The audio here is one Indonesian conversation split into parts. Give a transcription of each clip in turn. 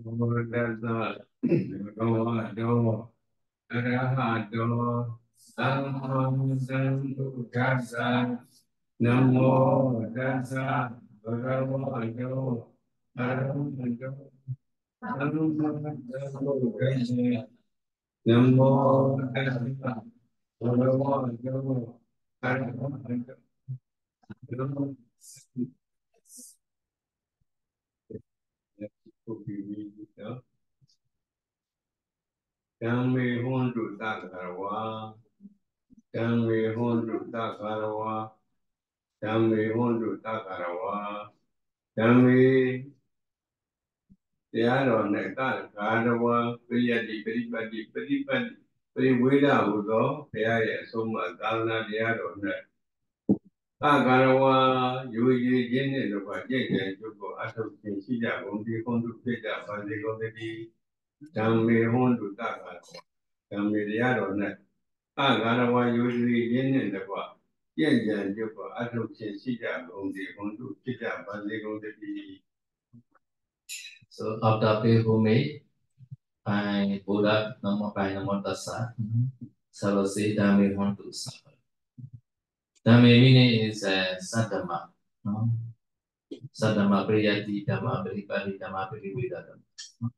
Buddhasa Bhagavato Arahato Sammasambuddhassa Namo Tassa Bhagavato Arahato Sammasambuddhassa Namo Tassa Bhagavato Arahato Dhammi hontu takarwa, Dhammi hontu takarwa, Dhammi hontu takarwa, Dhammi တရားတော်နဲ့တခါတော်ဝပရိယတ္တိပရိပတ်တိပฏิပတ်တိပရိဝေဒဟုသောဘုရားရဲ့အဆုံးအမသာသနာတရားတော်နဲ့တခါတော်ဝယူရည်ခြင်းနဲ့တော့ကြည့်ကြံကျုပ်ကိုအထုတ်ခြင်းရှိကြကုန်ဒီခွန်တုဖြစ်ကြပါစေကုန်သတည်းဓမ္မေဟွန်တုတခါတော်ဓမ္မေတရားတော်နဲ့တခါတော်ဝယူရည်ခြင်းနဲ့တော့ကြည့်ကြံကျုပ်ကိုအထုတ်ခြင်းရှိကြကုန်ဒီခွန်တုဖြစ်ကြပါစေကုန်သတည်း So after pilgrimage, by Buddha Namo by Namo Tassa, so say Dhammi Hontu Sakkara. Dhammi meaning is Saddhamma. No? Saddhamma Priyati Dhamma Pripadi Dhamma Priveda Dhamma.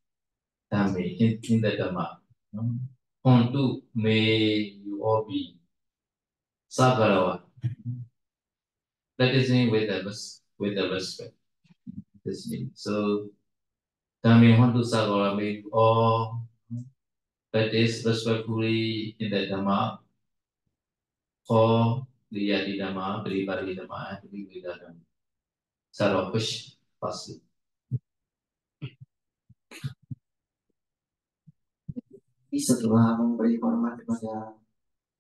Dhammi in the Dhamma. No? Hontu may you all be Sakkarawa. Practicing with the respect. This means so. Dhammi Hontu Sakkara may you all practice respectfully in the Dhamma, or the Yati Dhamma, Pripadi Dhamma, and Priveda Dhamma. Sarva push firstly. Setelah memberi hormat kepada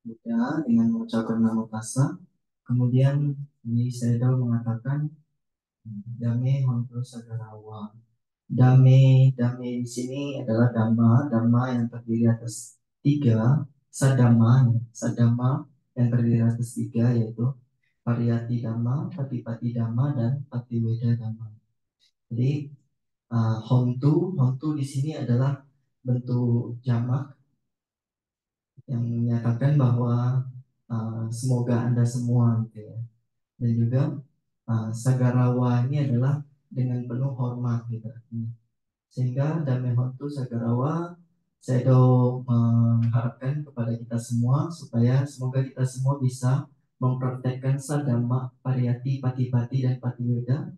Buddha dengan mengucapkan namo tassa, kemudian Sayadaw mengatakan Dhammi hontu sakkarawa. Dhammi di sini adalah dhamma yang terdiri atas tiga, sadhamma yang terdiri atas tiga yaitu pariyati dhamma, patipati dhamma, dan patiweda dhamma. Jadi hontu di sini adalah bentuk jamak yang menyatakan bahwa semoga Anda semua gitu ya. Dan juga sagarawa ini adalah dengan penuh hormat gitu. Sehingga Dhammi hontu sagarawa, saya mengharapkan kepada kita semua supaya semoga kita semua bisa mempraktekkan sadhamma, pariyati, patipati, dan patiweda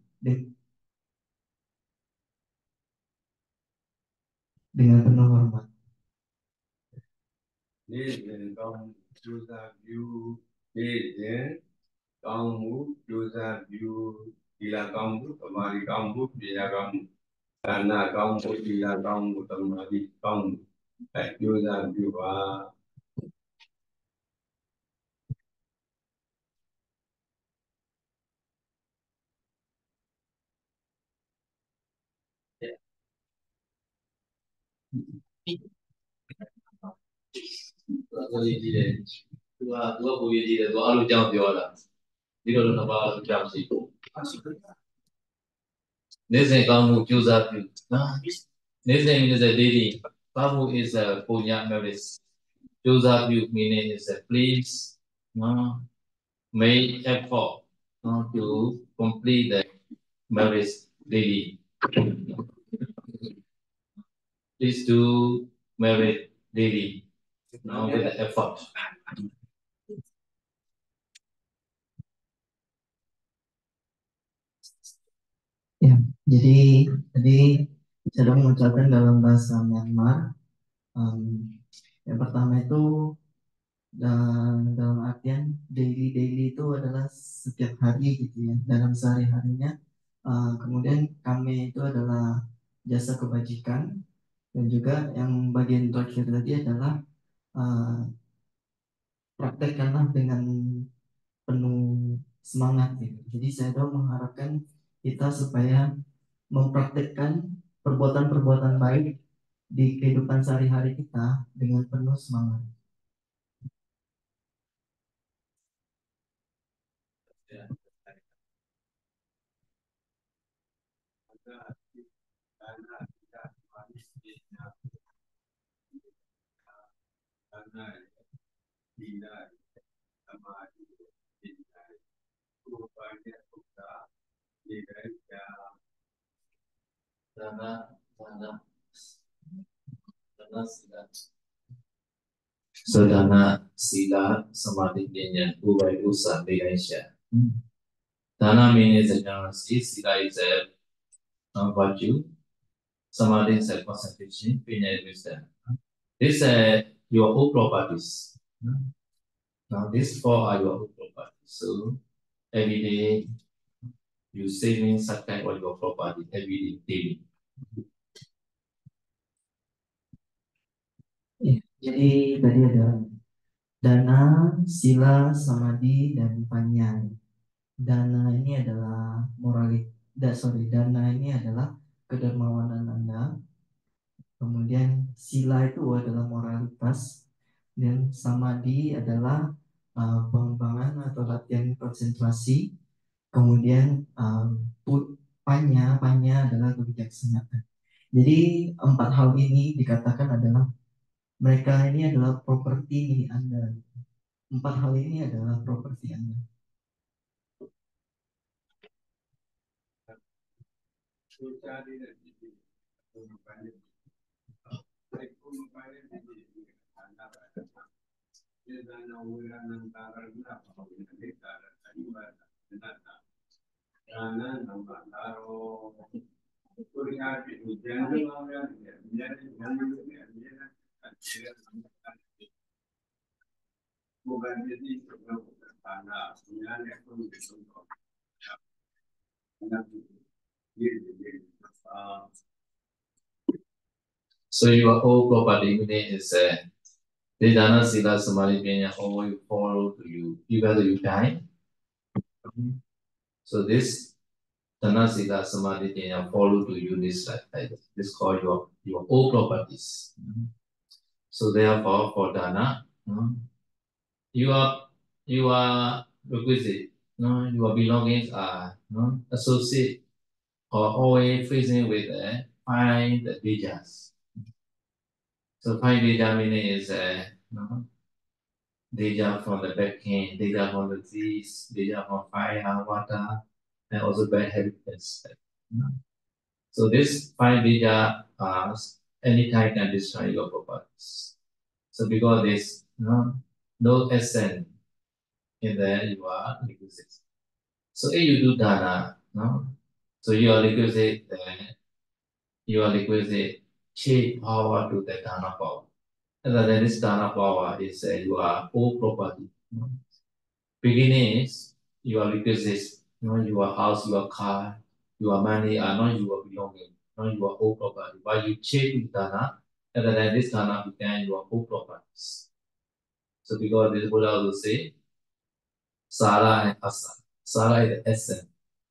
dengan penuh hormat. Nên con đưa ra view để con muốn đưa ra view thì là con muốn tầm mà đi con muốn thì là con muốn thì là con muốn tầm mà đi con phải đưa ra view và Tôi đi đến tôi vui đi đến tôi alo chào điều là đi đâu là bao chào gì nếu như con một chú gia thì nếu như is a lady Babu is a punya marriage chú gia meaning is a please no make effort no, to complete the marriage lady please do married lady no with the effort. Ya, jadi tadi saya mengucapkan dalam bahasa Myanmar. Yang pertama itu dalam artian daily itu adalah setiap hari gitu ya, dalam sehari-harinya. Kemudian kami itu adalah jasa kebajikan, dan juga yang bagian terakhir tadi adalah praktekkanlah dengan penuh semangat gitu. Jadi saya mengharapkan kita supaya mempraktekkan perbuatan-perbuatan baik di kehidupan sehari-hari kita dengan penuh semangat. samadhi, rupanya sudah dikerja dana sila. So dana sila samadhi jnana ubai usa begaisha. Dana means a generosity, sila is a virtue, samadhi is a concentration, jnana is wisdom. This your whole properties. Now these four are your whole properties. So every day you saving such kind of your property every day daily. Ya, jadi tadi ada dana, sila, samadhi, dan panya. Dana ini adalah dana ini adalah kedermawanan Anda. Kemudian sila itu adalah moralitas, dan samadhi adalah pengembangan atau latihan konsentrasi. Kemudian panya adalah kebijaksanaan. Jadi 4 hal ini dikatakan adalah mereka ini adalah properti milik Anda. 4 hal ini adalah properti Anda. So your whole property meaning is the dana sila samadhi jnana all you follow to you even though you die. So this dana sila samadhi jnana follow to you this lifetime. This called your whole properties. So therefore for dana, you are requisite. Your belongings are associate or always facing with 5 dejas. So 5 deja meaning is deja from the backend, deja from the disease, deja from fire, water, and also bad habits. So this 5 deja anytime can destroy your properties. So because this no essence in there, you are requisite. So if you do dana, so you are requisite shape power to the dana power. And then this dana power is your whole property. Beginning is you are requisite, your house, your car, your money are not your belonging, not your whole property. But you change dana, and then this dana became your whole properties. So because this Buddha will say, Sara and Asa. Sara is the essence.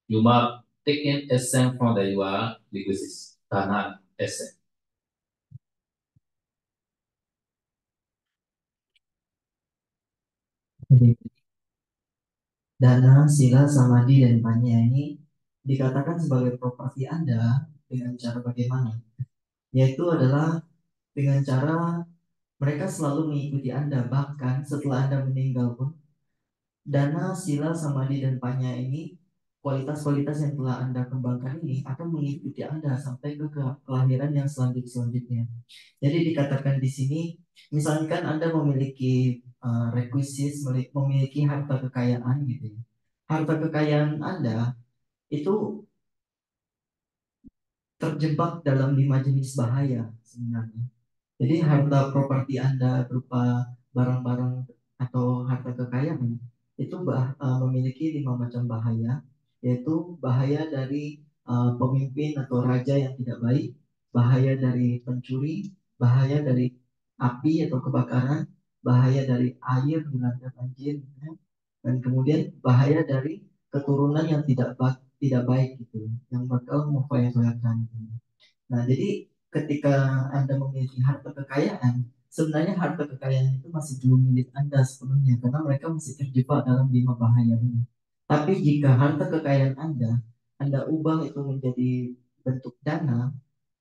You must take in essence from the your requisites, dana essence. Jadi, dana, sila, samadhi, dan panya ini dikatakan sebagai properti Anda dengan cara bagaimana? Yaitu adalah dengan cara mereka selalu mengikuti Anda, bahkan setelah Anda meninggal pun dana, sila, samadhi, dan panya ini kualitas-kualitas yang telah Anda kembangkan ini akan mengikuti Anda sampai ke kelahiran yang selanjutnya. Jadi dikatakan di sini, misalkan Anda memiliki requisites, memiliki harta kekayaan gitu ya. Harta kekayaan Anda itu terjebak dalam 5 jenis bahaya sebenarnya. Jadi harta properti Anda berupa barang-barang atau harta kekayaan itu memiliki 5 macam bahaya, yaitu bahaya dari pemimpin atau raja yang tidak baik, bahaya dari pencuri, bahaya dari api atau kebakaran, bahaya dari air dilanda banjir, dan kemudian bahaya dari keturunan yang tidak baik gitu, yang bakal memfoya-foyakan. Nah, jadi ketika Anda memiliki harta kekayaan, sebenarnya harta kekayaan itu masih belum milik Anda sepenuhnya karena mereka masih terjebak dalam 5 bahaya ini. Tapi jika harta kekayaan Anda ubah itu menjadi bentuk dana,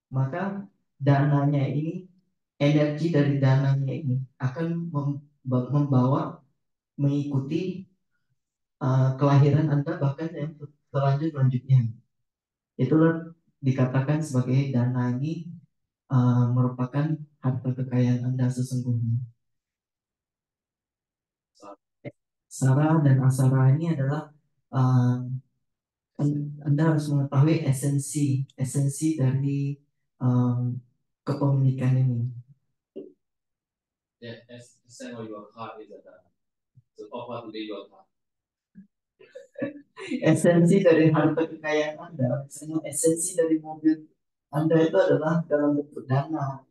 maka dananya ini, energi dari dananya ini akan membawa mengikuti kelahiran Anda bahkan yang selanjutnya. Itulah dikatakan sebagai dana ini merupakan harta kekayaan Anda sesungguhnya. Sarah dan Asara ini adalah Anda harus mengetahui esensi dari kepemilikan ini. Yeah, essence of your car is that. So offer today your car. Esensi dari harta kekayaan Anda, misalnya esensi dari mobil Anda itu adalah dalam bentuk dana.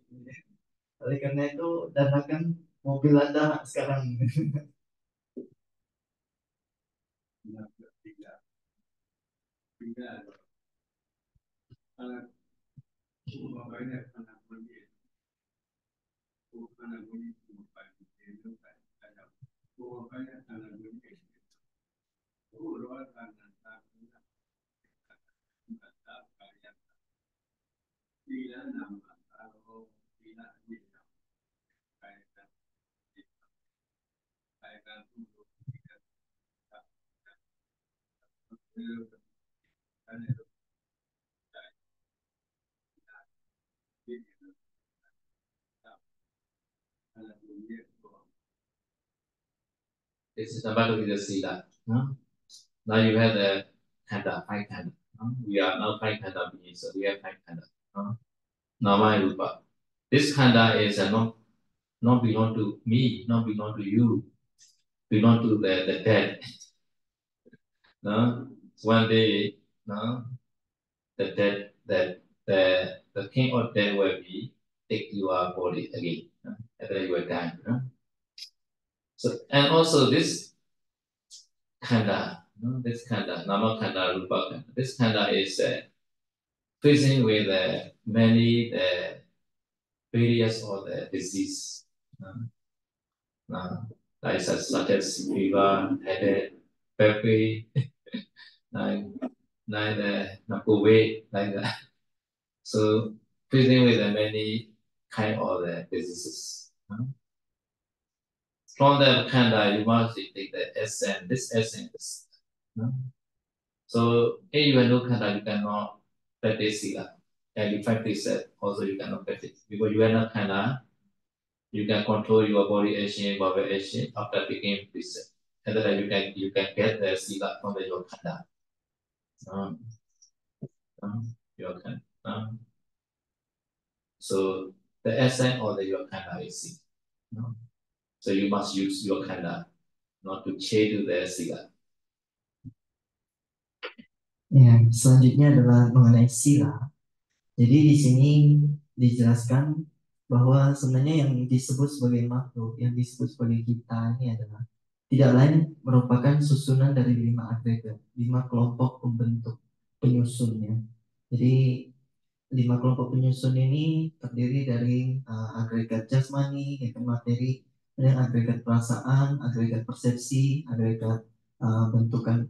Oleh karena itu, danakan mobil Anda sekarang. This is number two is the sila. Now you have the kanda, five kanda. We are now five kanda beings, so we have five kanda. Nama rupa. This kanda is not belong to me, not belong to you, belong to the dead. No? So one day, no, the dead, the king of death will be take your body again, and then you will die. So and also this khanda, this khanda, nama khanda, rupa khanda. This khanda is facing with many various or the disease, like such as fever, headache, back pain, like weight, like that. So facing with many kind of diseases. From the khanda, you must take the essence, this essence. So if you have no khanda, you cannot practice sila. And if I practice that, also you cannot practice. Because you have no khanda, you can control your body action, verbal action after taking precept. And then you can get the sila from your khanda. Your khanda. So the essence of your khanda is sila. So you must use your khanda not to change the sila. Ya, selanjutnya adalah mengenai sila. Jadi di sini dijelaskan bahwa sebenarnya yang disebut sebagai makhluk, yang disebut sebagai kita ini adalah tidak lain merupakan susunan dari 5 agregat, 5 kelompok pembentuk penyusunnya. Jadi 5 kelompok penyusun ini terdiri dari agregat jasmani, yaitu materi, dan agregat perasaan, agregat persepsi, agregat bentukan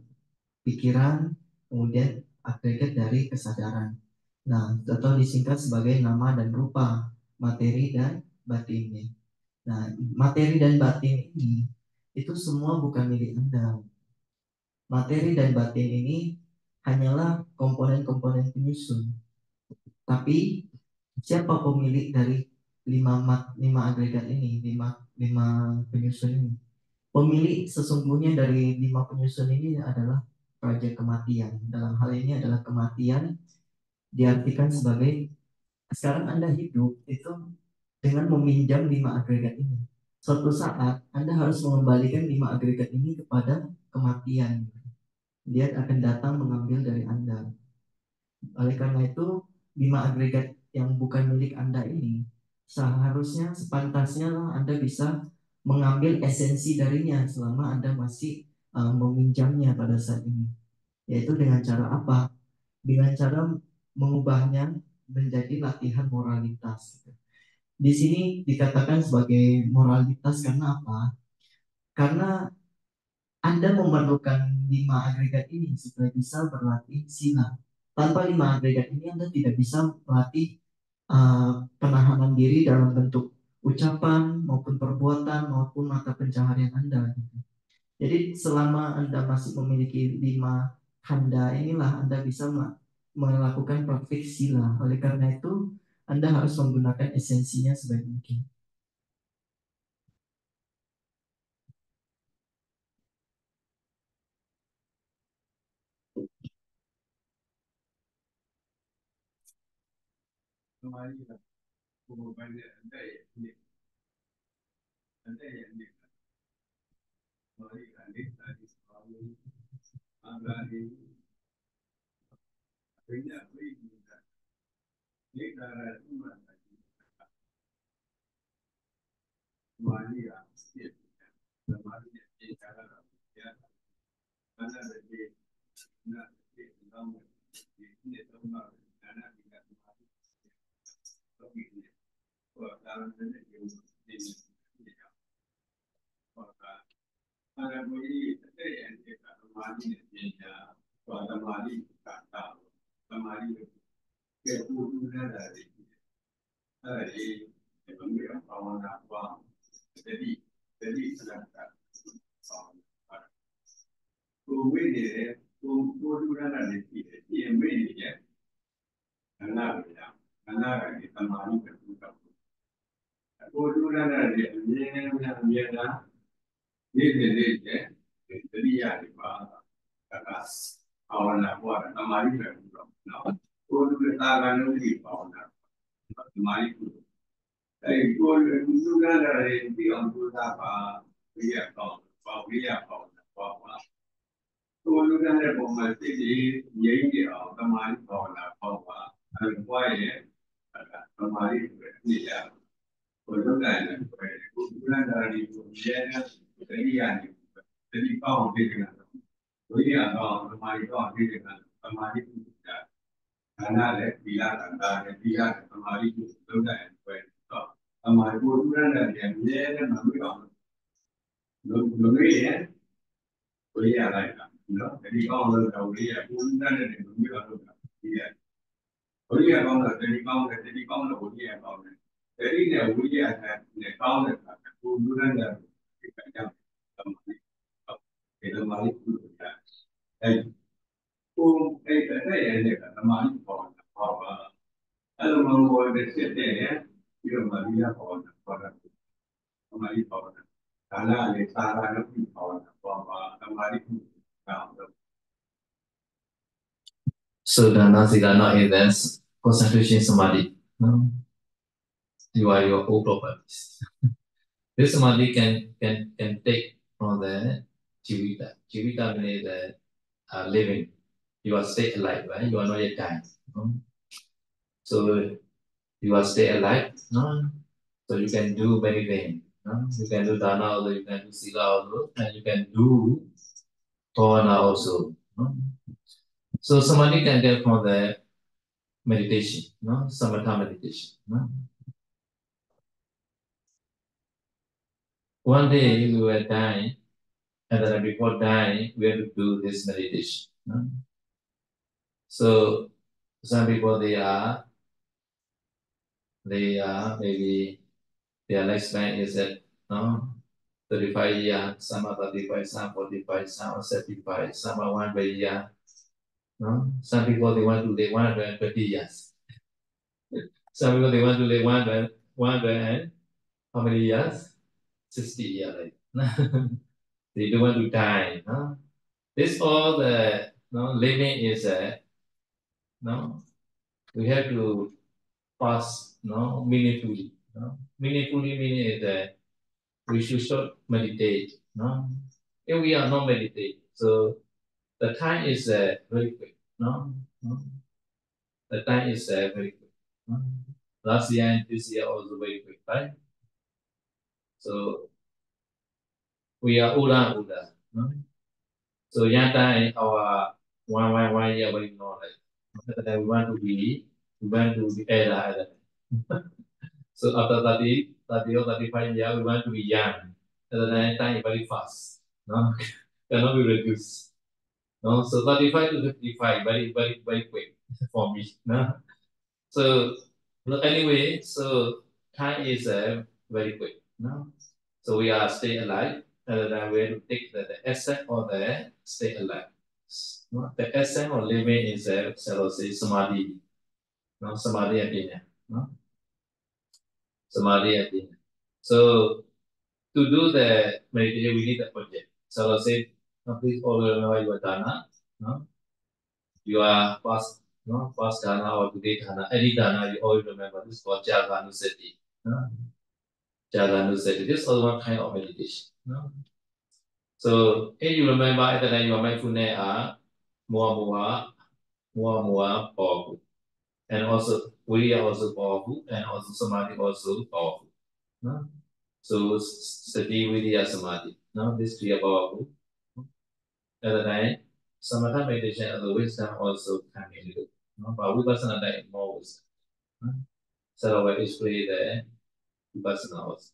pikiran, kemudian agregat dari kesadaran. Nah, atau disingkat sebagai nama dan rupa, materi dan batinnya. Nah, materi dan batin ini itu semua bukan milik Anda. Materi dan batin ini hanyalah komponen-komponen penyusun. Tapi siapa pemilik dari 5 agregat ini, 5 penyusun ini? Pemilik sesungguhnya dari 5 penyusun ini adalah Raja Kematian. Dalam hal ini adalah kematian diartikan sebagai sekarang Anda hidup itu dengan meminjam 5 agregat ini. Suatu saat Anda harus mengembalikan 5 agregat ini kepada kematian. Dia akan datang mengambil dari Anda. Oleh karena itu 5 agregat yang bukan milik Anda ini seharusnya sepantasnya Anda bisa mengambil esensi darinya selama Anda masih meminjamnya pada saat ini. Yaitu dengan cara apa? Dengan cara mengubahnya menjadi latihan moralitas. Di sini dikatakan sebagai moralitas karena apa? Karena Anda memerlukan 5 agregat ini supaya bisa berlatih sila. Tanpa 5 agregat ini Anda tidak bisa melatih penahanan diri dalam bentuk ucapan maupun perbuatan maupun mata pencaharian Anda. Jadi selama Anda masih memiliki 5 handa inilah Anda bisa melakukan praktik sila. Oleh karena itu Anda harus menggunakan esensinya sebaik mungkin. So dana sigana is this concentration samadhi. No? You are your own properties. This samadhi can take from the jivita. Jivita means the living. You are stay alive, right? You are not yet dying. No? So you are stay alive. No? So you can do many things. No? You can do dana also, you can do sila also, and you can do dharana also. No? So samadhi can get from the meditation, no? Samatha meditation. No? One day we were dying, and then before dying, we had to do this meditation. No? So some people they are maybe their lifespan is at 35 years, some are 35, some 45, some are 75, some are 100 years. No? Some people they want to live 120 years. Some people they want to live 100 and how many years? 60 years. Right? They don't want to die. No? This all the living is no. We have to pass meaningfully. No? Meaningfully meaning that we should meditate. No? If we are not meditate, so the time is very quick. No? No? The time is very quick. No? Last year and this year also very quick, right? So we are older. No? So young time our one year very knowledge. That we want to be elder. So after 30 or 35 years, we want to be young. At the time very fast. No? Cannot be reduced. No? So 35 to 55, very quick for me. No? So anyway, so time is very quick. No? So we are stay alive. other than we have to take the essence or the stay alive. No? The essence of living is a say samadhi. No? Samadhi opinion. No? Samadhi opinion. So to do the meditation, we need a project. So say, no, please all remember your dana. No? You are past, no, past dana or today dana. Any dana, you always remember this is called Jaganussati. No? Jaganussati. This is also one kind of meditation. No? So if you remember at the time your mindfulness are more powerful. And also we are also powerful and also samadhi also powerful. No? So sati, vidya, samadhi. No? These three are powerful. At the time, samatha meditation and the wisdom also come into it. No? But vipassana diet more wisdom. No? So I will display the vipassana also.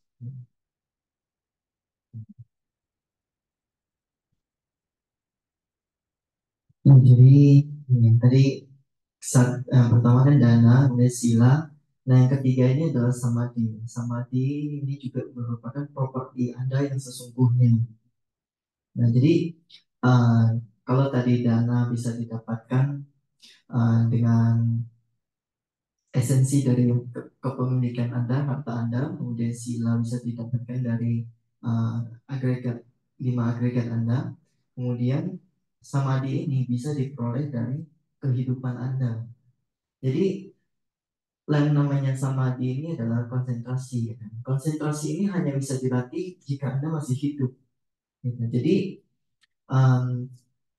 Jadi ini, tadi pertama kan dana, kemudian sila. Nah, yang ketiga ini adalah samadhi. Samadhi ini juga merupakan properti Anda yang sesungguhnya. Nah, jadi kalau tadi dana bisa didapatkan dengan esensi dari kepemilikan Anda, harta Anda, kemudian sila bisa didapatkan dari agregat 5 agregat Anda, kemudian samadhi ini bisa diperoleh dari kehidupan Anda. Jadi yang namanya samadhi ini adalah konsentrasi. Ya kan? Konsentrasi ini hanya bisa dilatih jika Anda masih hidup. Gitu. Jadi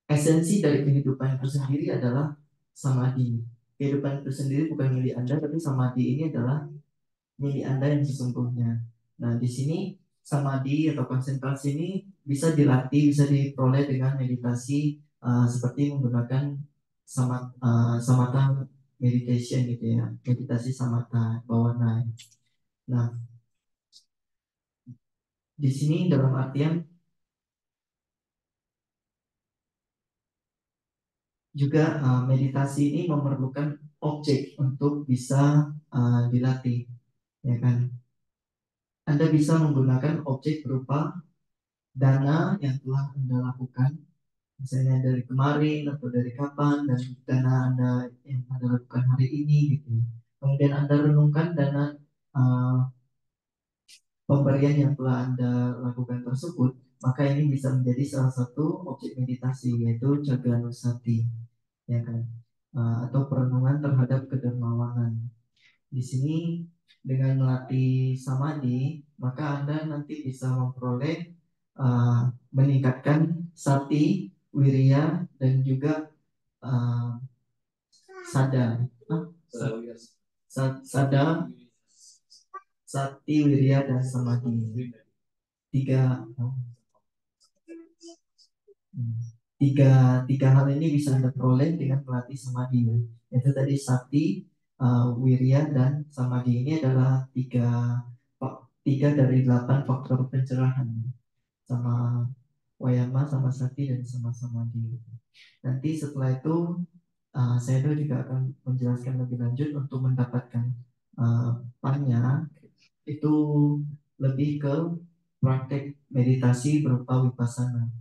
esensi dari kehidupan itu sendiri adalah samadhi. Kehidupan itu sendiri bukan milik Anda, tapi samadhi ini adalah milik Anda yang sesungguhnya. Nah, di sini samadhi atau konsentrasi ini bisa dilatih, bisa diperoleh dengan meditasi seperti menggunakan samatha meditation gitu ya, meditasi samatha bawana. Nah, di sini dalam artian juga meditasi ini memerlukan objek untuk bisa dilatih, ya kan? Anda bisa menggunakan objek berupa dana yang telah Anda lakukan, misalnya dari kemarin atau dari kapan, dan dana Anda yang Anda lakukan hari ini gitu. Kemudian Anda renungkan dana pemberian yang telah Anda lakukan tersebut, maka ini bisa menjadi salah satu objek meditasi, yaitu Jaganussati, ya kan? Atau perenungan terhadap kedermawanan. Di sini dengan melatih samadhi, maka Anda nanti bisa memperoleh meningkatkan sati, wirya, dan juga sada. Sada, sati, wirya, dan samadhi. Tiga hal ini bisa Anda peroleh dengan melatih samadhi. Itu tadi sati, wirya, dan samadhi. Ini adalah tiga dari 8 faktor pencerahan, sama wayama, sama sati, dan sama samadhi. Nanti setelah itu saya juga akan menjelaskan lebih lanjut untuk mendapatkan panya itu lebih ke praktek meditasi berupa vipassana.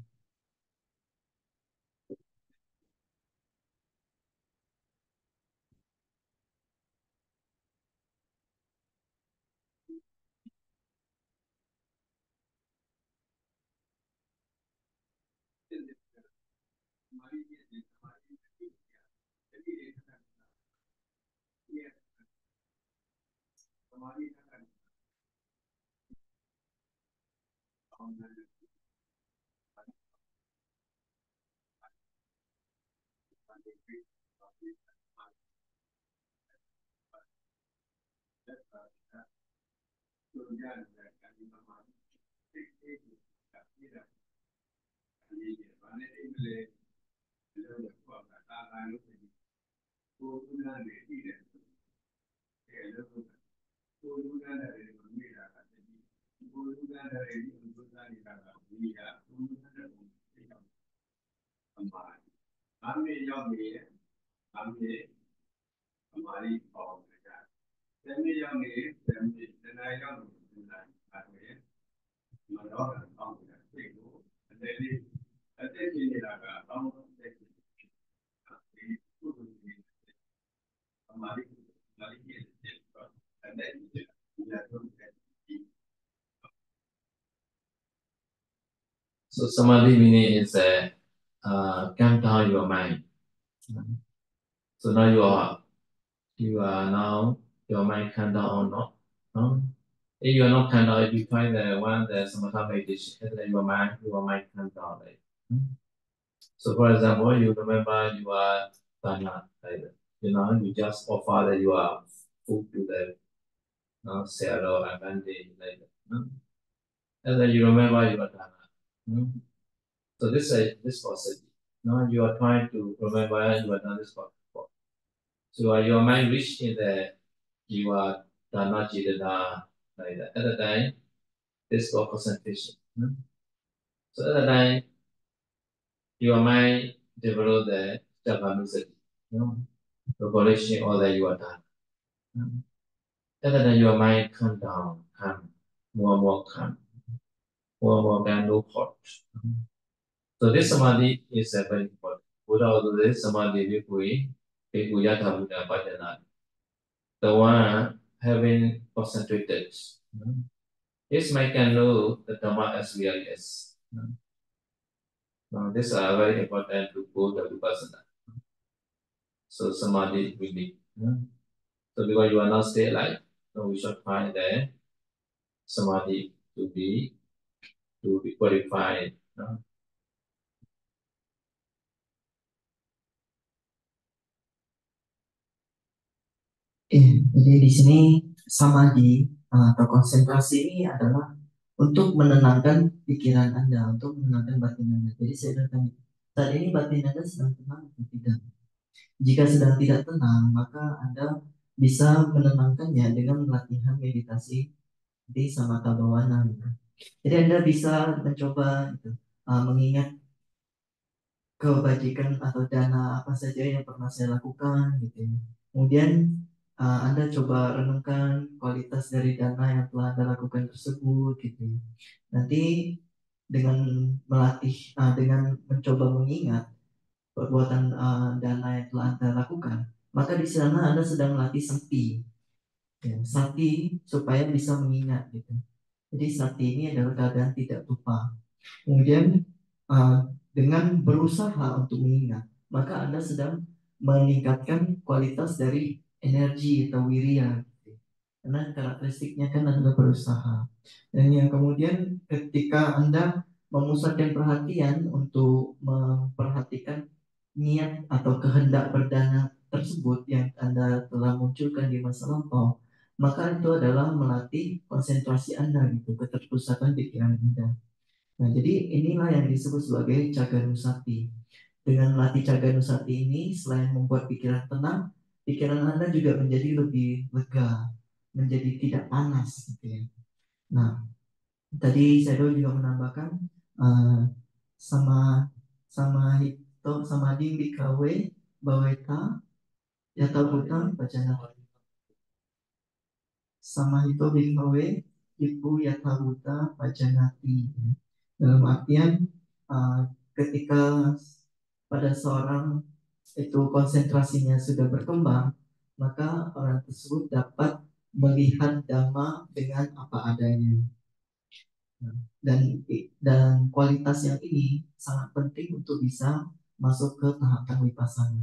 So samadhi meaning is calm down your mind. So now you are now your mind calm down or not? No? If you are not calm down, if you try the samatha meditation, then your mind calm down. Like, so for example, you remember you are dana, like you just offer that you are food to the seller and then they like that. And then you remember you are dana. So this process. Now you are trying to remember you have done this before. So your mind reach in the you are dana jidana like that. At the time, this called concentration. So at the time, your mind develop the Javanussati, recollection all that you are done. At the time, your mind calm down, calm, more calm, more than no thought. So this samadhi is very important. Buddha also says samadhi bhikkhu yatha buddha bhajana. The one having concentrated. His mind can know the Dhamma as real is. Now, these are very important to go the vipassana. So samadhi we need. So because you are not stay alive, so we should find the samadhi to be qualified. Jadi di sini samadhi atau konsentrasi ini adalah untuk menenangkan pikiran Anda, untuk menenangkan batin Anda. Jadi saya bertanya, saat ini batin Anda sedang tenang atau tidak? Jika sedang tidak tenang, maka Anda bisa menenangkannya dengan latihan meditasi di samatha bhavana. Jadi Anda bisa mencoba mengingat kebajikan atau dana apa saja yang pernah saya lakukan gitu. Kemudian Anda coba renungkan kualitas dari dana yang telah Anda lakukan tersebut gitu. Nanti dengan melatih dengan mencoba mengingat perbuatan dana yang telah Anda lakukan, maka di sana Anda sedang melatih sati. Ya, sati supaya bisa mengingat gitu. Jadi sati ini adalah keadaan tidak lupa. Kemudian dengan berusaha untuk mengingat, maka Anda sedang meningkatkan kualitas dari energi atau wirya. Karena karakteristiknya kan adalah berusaha. Dan yang kemudian ketika Anda memusatkan perhatian untuk memperhatikan niat atau kehendak berdana tersebut yang Anda telah munculkan di masa lampau, maka itu adalah melatih konsentrasi Anda gitu, keterpusatan pikiran Anda. Nah, jadi inilah yang disebut sebagai Caganusati. Dengan melatih Caganusati ini, selain membuat pikiran tenang, pikiran Anda juga menjadi lebih lega, menjadi tidak panas gitu ya. Nah, tadi saya juga menambahkan sama hito samadhi bikawe baweta yata buta bacana sama hito bikawe ibu yata buta bacanati. Dalam artian ketika pada seorang itu konsentrasinya sudah berkembang, maka orang tersebut dapat melihat dhamma dengan apa adanya. Dan kualitas yang ini sangat penting untuk bisa masuk ke tahapan vipassana.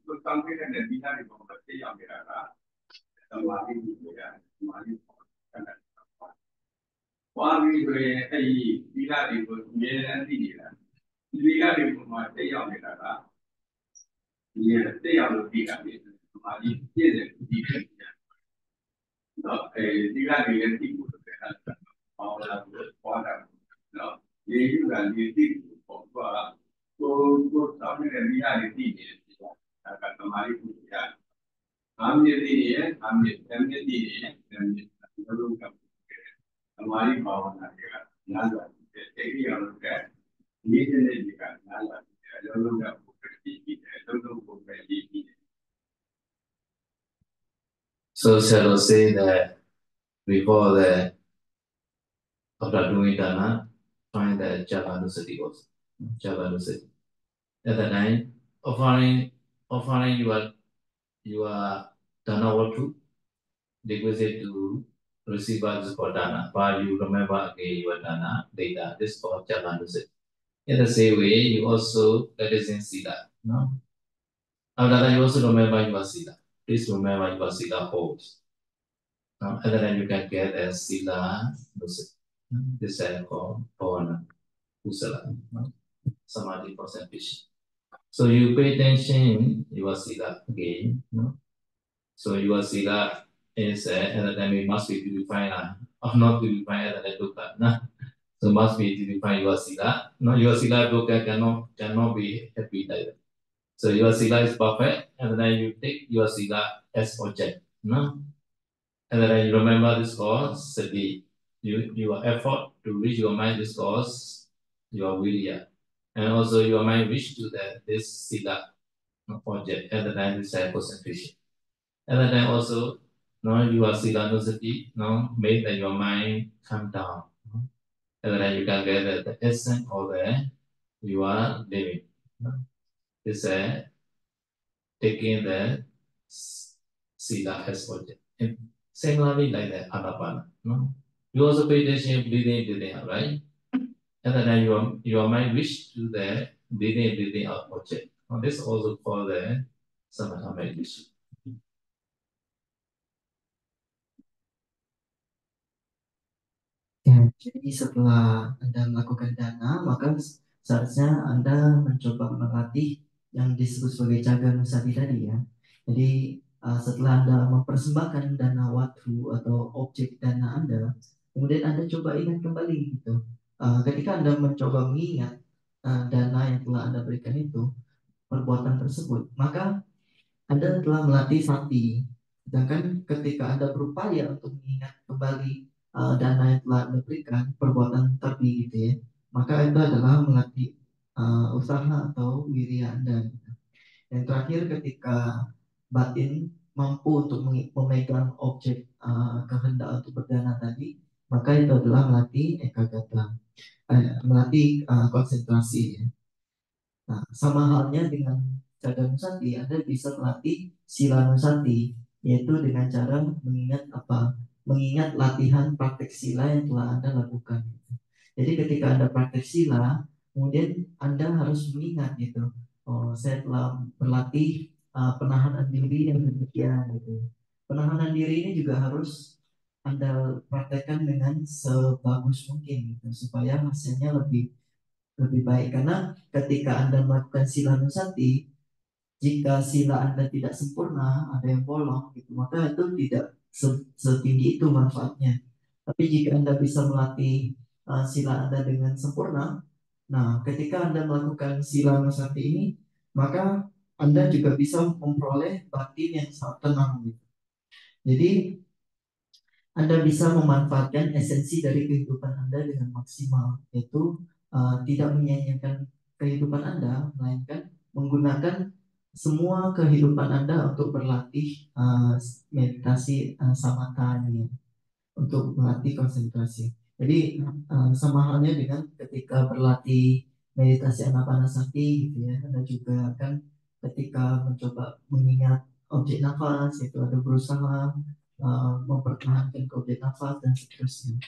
Terus sampai kan dan bisa dikonversi yang berada kembali ya kembali karena wah ini boleh bila di nanti dia bila di rumah dia yang berada dia yang lebih kami kembali dia dia no bila di nanti itu kan orang orang no dia juga di bahwa ko sampai dan bila di sini akan kembali ya ambil ini ya, ambil ini ya, dan lalu kembali bawa naga, naga. Jadi yang ke ini sendiri juga naga. Lalu nggak bekerja, lalu bekerja. So shall I say that before the after doing dana, find the Javanusati was Javanusati. At the time, offering your dana what to requisite to receive this for dana, but you remember again your dana data, this for Javanusati. In the same way, you also that is in Sila. No? After that, you also remember your Sila. Please remember your Sila holds. And then you can get a Sila Nusati. This is called Bhavana Kusala. Samadhi concentration. So you pay attention, your Sila again. No? So your Sila is at the time it must be purified or not purified at the dukkha. No? So must be purified your Sila. No, your Sila dukkha cannot be happy like that. So your Sila is perfect, and then you take your Sila as object. No? And then you remember this cause, Sati. Your effort to reach your mind is cause your Virya. And also your mind wish to this Sila object at the time you say concentration. At the time also, no, your Sila Nusati, no, make that your mind come down. No? And then you can get the essence of the you are living. No? This taking the Sila as object. And similarly like the Anapana. No? You also pay attention breathing out, right? And then your mind wish to the breathing out object. This also called the samatha meditation. Ya, jadi setelah Anda melakukan dana, maka seharusnya Anda mencoba melatih yang disebut sebagai jaga nusati tadi ya. Jadi setelah Anda mempersembahkan dana watu atau objek dana Anda, kemudian Anda coba ingat kembali gitu. Ketika Anda mencoba mengingat dana yang telah Anda berikan itu, perbuatan tersebut, maka Anda telah melatih sati. Sedangkan ketika Anda berupaya untuk mengingat kembali dana yang telah Anda berikan, perbuatan tadi gitu ya, maka itu adalah melatih usaha atau wirya Anda. Yang terakhir ketika batin mampu untuk memegang objek kehendak untuk berdana tadi, maka itu adalah melatih ekagata, melatih konsentrasi ya. Nah, sama halnya dengan Jaga Nusati, Anda bisa melatih Sila Nusati, yaitu dengan cara mengingat apa? Mengingat latihan praktek sila yang telah Anda lakukan. Jadi ketika Anda praktek sila, kemudian Anda harus mengingat gitu. Oh, saya telah berlatih penahanan diri yang demikian gitu. Penahanan diri ini juga harus Anda praktekkan dengan sebagus mungkin gitu, supaya hasilnya lebih baik, karena ketika Anda melakukan sila nusati, jika sila Anda tidak sempurna, ada yang bolong gitu, maka itu tidak setinggi itu manfaatnya. Tapi jika Anda bisa melatih sila Anda dengan sempurna, nah ketika Anda melakukan sila nusati ini, maka Anda juga bisa memperoleh batin yang sangat tenang gitu. Jadi Anda bisa memanfaatkan esensi dari kehidupan Anda dengan maksimal, yaitu tidak menyia-nyiakan kehidupan Anda, melainkan menggunakan semua kehidupan Anda untuk berlatih meditasi samatha ini, untuk melatih konsentrasi. Jadi sama halnya dengan ketika berlatih meditasi anapanasati gitu ya, Anda juga kan ketika mencoba mengingat objek nafas, itu ada berusaha mempertahankan objek nafas dan seterusnya.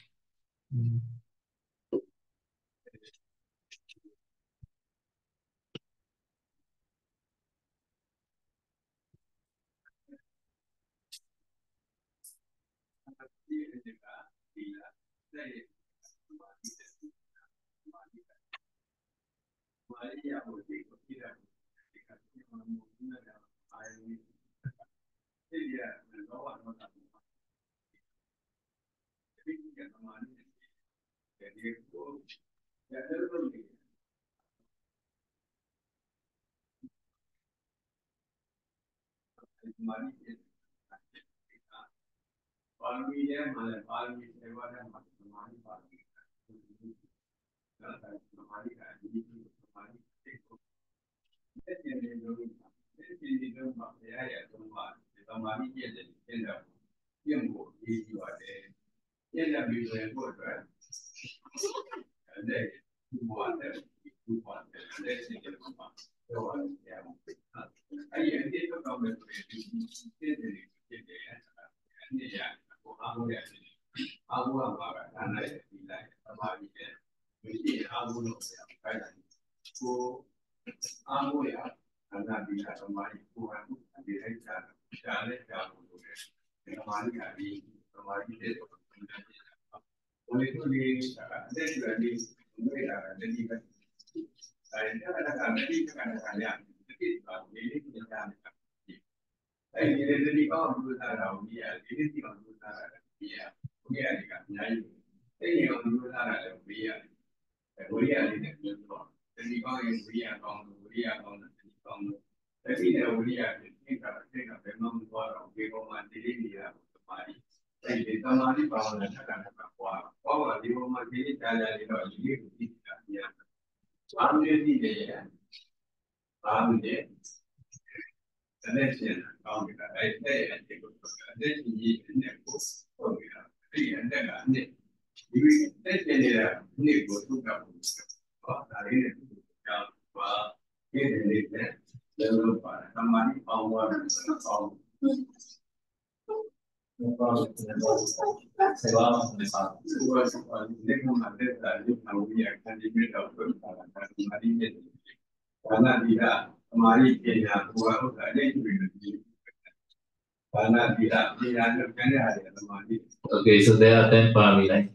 Okay, so there are 10 parami, right?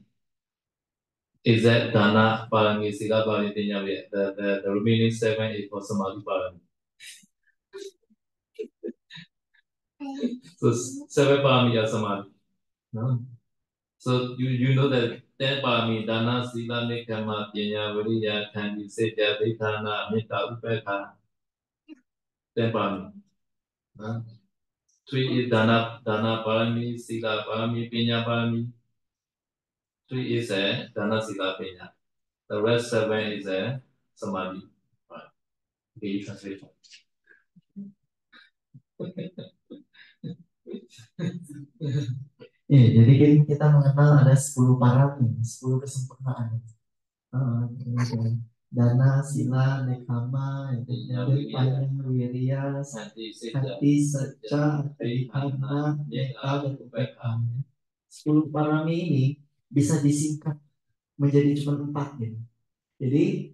Is that Dana Parami, Sila Parami, the remaining 7 is for Samadhi Parami. So 7 Parami are Samadhi. No? So you know that 10 Parami, Dana, Sila, Nekama, Panya, Viriya, Kandi, Setya, Vedana, Metta, Upekha. 10 Parami. No? 3 is Dana Parami, Sila Parami, Panya Parami. 3 is Dana, Sila, Panya. The rest 7 is Samadhi. Okay, translation. Ya, jadi kita mengenal ada 10 parami, 10 kesempurnaan. Dana, Sila, Nekama, Panya, Wirya, Hati, Secca, Adhikana, Metta, dan Upekha. 10 parami ini bisa disingkat menjadi cuma 4 gitu. Jadi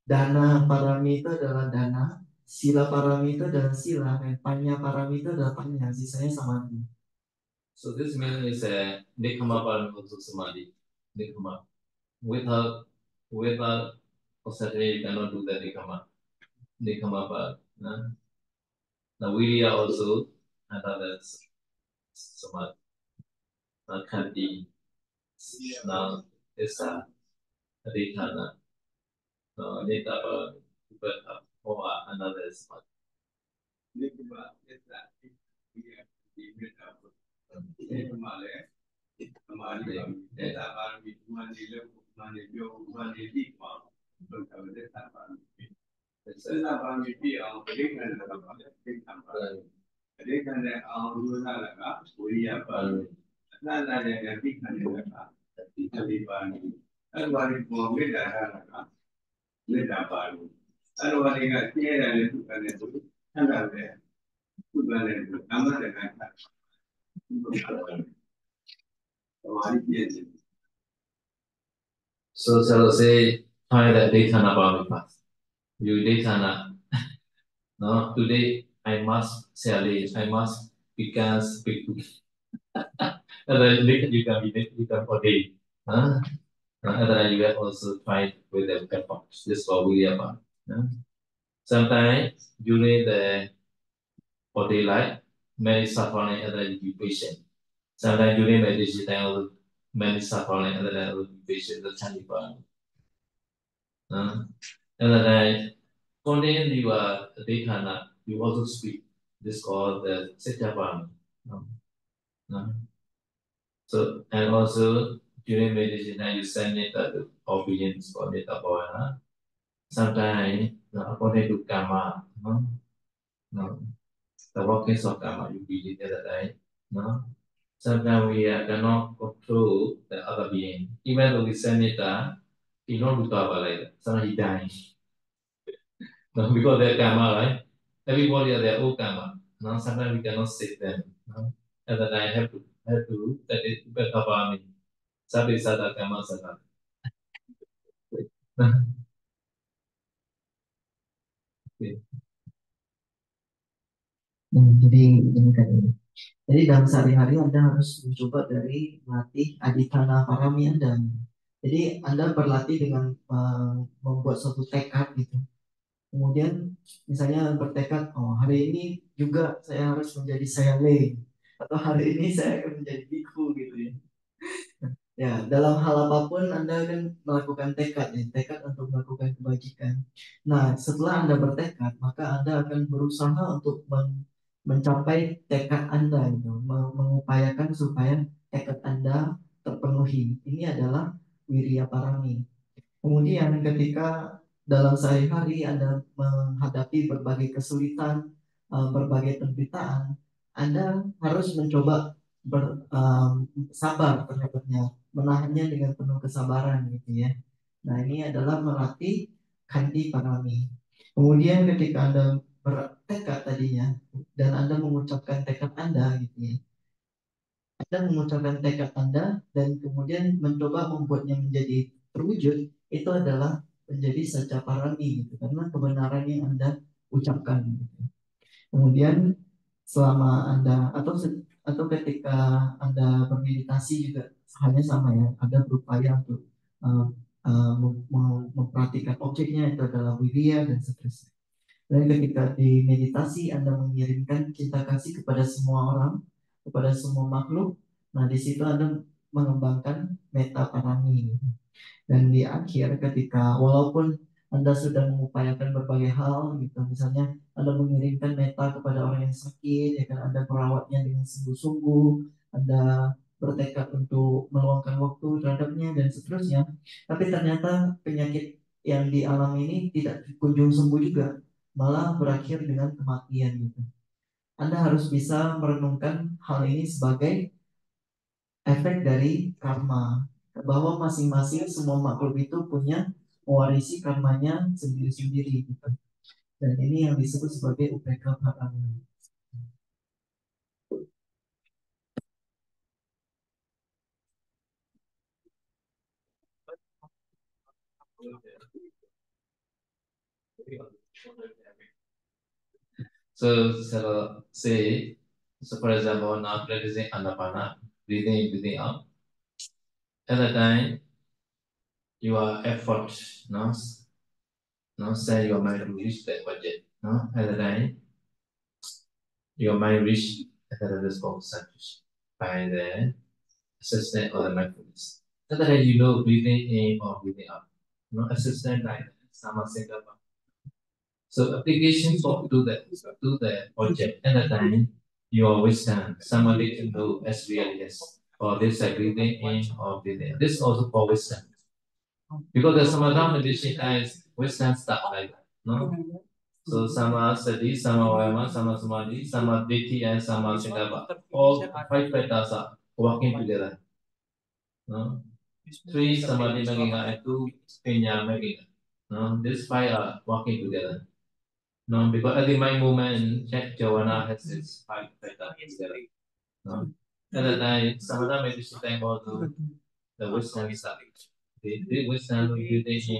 Dana parami itu adalah dana, Sila parami itu adalah sila, dan Panya parami itu adalah panya, sisanya samadhi. So this meaning is Nekama Parami also Samadhi. Nekama. Without concentrating, you cannot do the Nekama Parami. Now Virya also another Samadhi. Now Kandi. Now Issa. Adhikana. Now Netta Parami. Upekha. Or another Samadhi. Nekama is that. So shall I say, find that Daytana Parami first. You Daytana. No, today I must say I must become speak to And then you can for day. And then you can also try with the peppers. This for William. Sometimes during the for daylight, many suffering and then be patient. Sometimes during meditation time, many suffering and then will be patient. The time and then continue your daytana, you also speak. This called the Sityapan. So and also during meditation time, you send it to opinions for it upon. Sometimes according to karma, no, the workings of karma you be the other day. No, sometimes we cannot control the other being. Even though we send it, he not do like sometimes he dies. No, because their karma, right? Everybody has their own karma. No, sometimes we cannot save them. No, and then I have to that is better me. Sabi sada karma sada. Okay. Jadi ini kan ini. Jadi dalam sehari-hari Anda harus mencoba dari melatih aditana parami Anda. Jadi Anda berlatih dengan membuat suatu tekad gitu. Kemudian misalnya bertekad, oh hari ini juga saya harus menjadi saya atau hari ini saya akan menjadi biku gitu ya. Ya, dalam hal apapun Anda akan melakukan tekad ya, tekad untuk melakukan kebajikan. Nah, setelah Anda bertekad, maka Anda akan berusaha untuk mencapai tekad Anda itu, mengupayakan supaya tekad Anda terpenuhi. Ini adalah wirya parami. Kemudian ketika dalam sehari-hari Anda menghadapi berbagai kesulitan, berbagai penderitaan, Anda harus mencoba sabar terhadapnya, menahannya dengan penuh kesabaran gitu ya. Nah, ini adalah melatih kandi parami. Kemudian ketika Anda bertekad tadinya dan Anda mengucapkan tekad Anda gitu ya. Anda mengucapkan tekad Anda dan kemudian mencoba membuatnya menjadi terwujud, itu adalah menjadi saja parami gitu, karena kebenaran yang Anda ucapkan gitu. Kemudian selama Anda atau ketika Anda bermeditasi juga halnya sama ya, Anda berupaya untuk uh, memperhatikan objeknya, itu adalah wirya dan seterusnya. Dan ketika di meditasi Anda mengirimkan cinta kasih kepada semua orang, kepada semua makhluk, nah di situ Anda mengembangkan metta parami. Dan di akhir ketika walaupun Anda sudah mengupayakan berbagai hal gitu, misalnya Anda mengirimkan meta kepada orang yang sakit, ya kan, Anda merawatnya dengan sungguh-sungguh, Anda bertekad untuk meluangkan waktu terhadapnya dan seterusnya, tapi ternyata penyakit yang dialami ini tidak kunjung sembuh juga, malah berakhir dengan kematian gitu. Anda harus bisa merenungkan hal ini sebagai efek dari karma, bahwa masing-masing semua makhluk itu punya mewarisi karmanya sendiri-sendiri gitu. Dan ini yang disebut sebagai upeka parami. So say, so for example, now practicing Anapana, breathing in, breathing out. At that time, your effort, say your mind to reach that budget. At the time, your mind reach at the response saturation by the assistant or the mindfulness. At the time, you know breathing in or breathing out. Assistant like sama sekapa. So application for to the object at the time, you always stand. Somebody can do as really as or this breathing in or breathing. This also for wisdom. Because the samadha meditation is wisdom stuff like that. No? So sama sati, sama vayama, sama samadhi, sama ditti, and sama singapa. All five petals are working together. No? Three samadhi maginga and two pinya maginga. No? These five are working together. No, because at the mind movement, Jawana has its five petals together. No? At the time, samadha meditation time also the wisdom stuff. The wisdom meditation.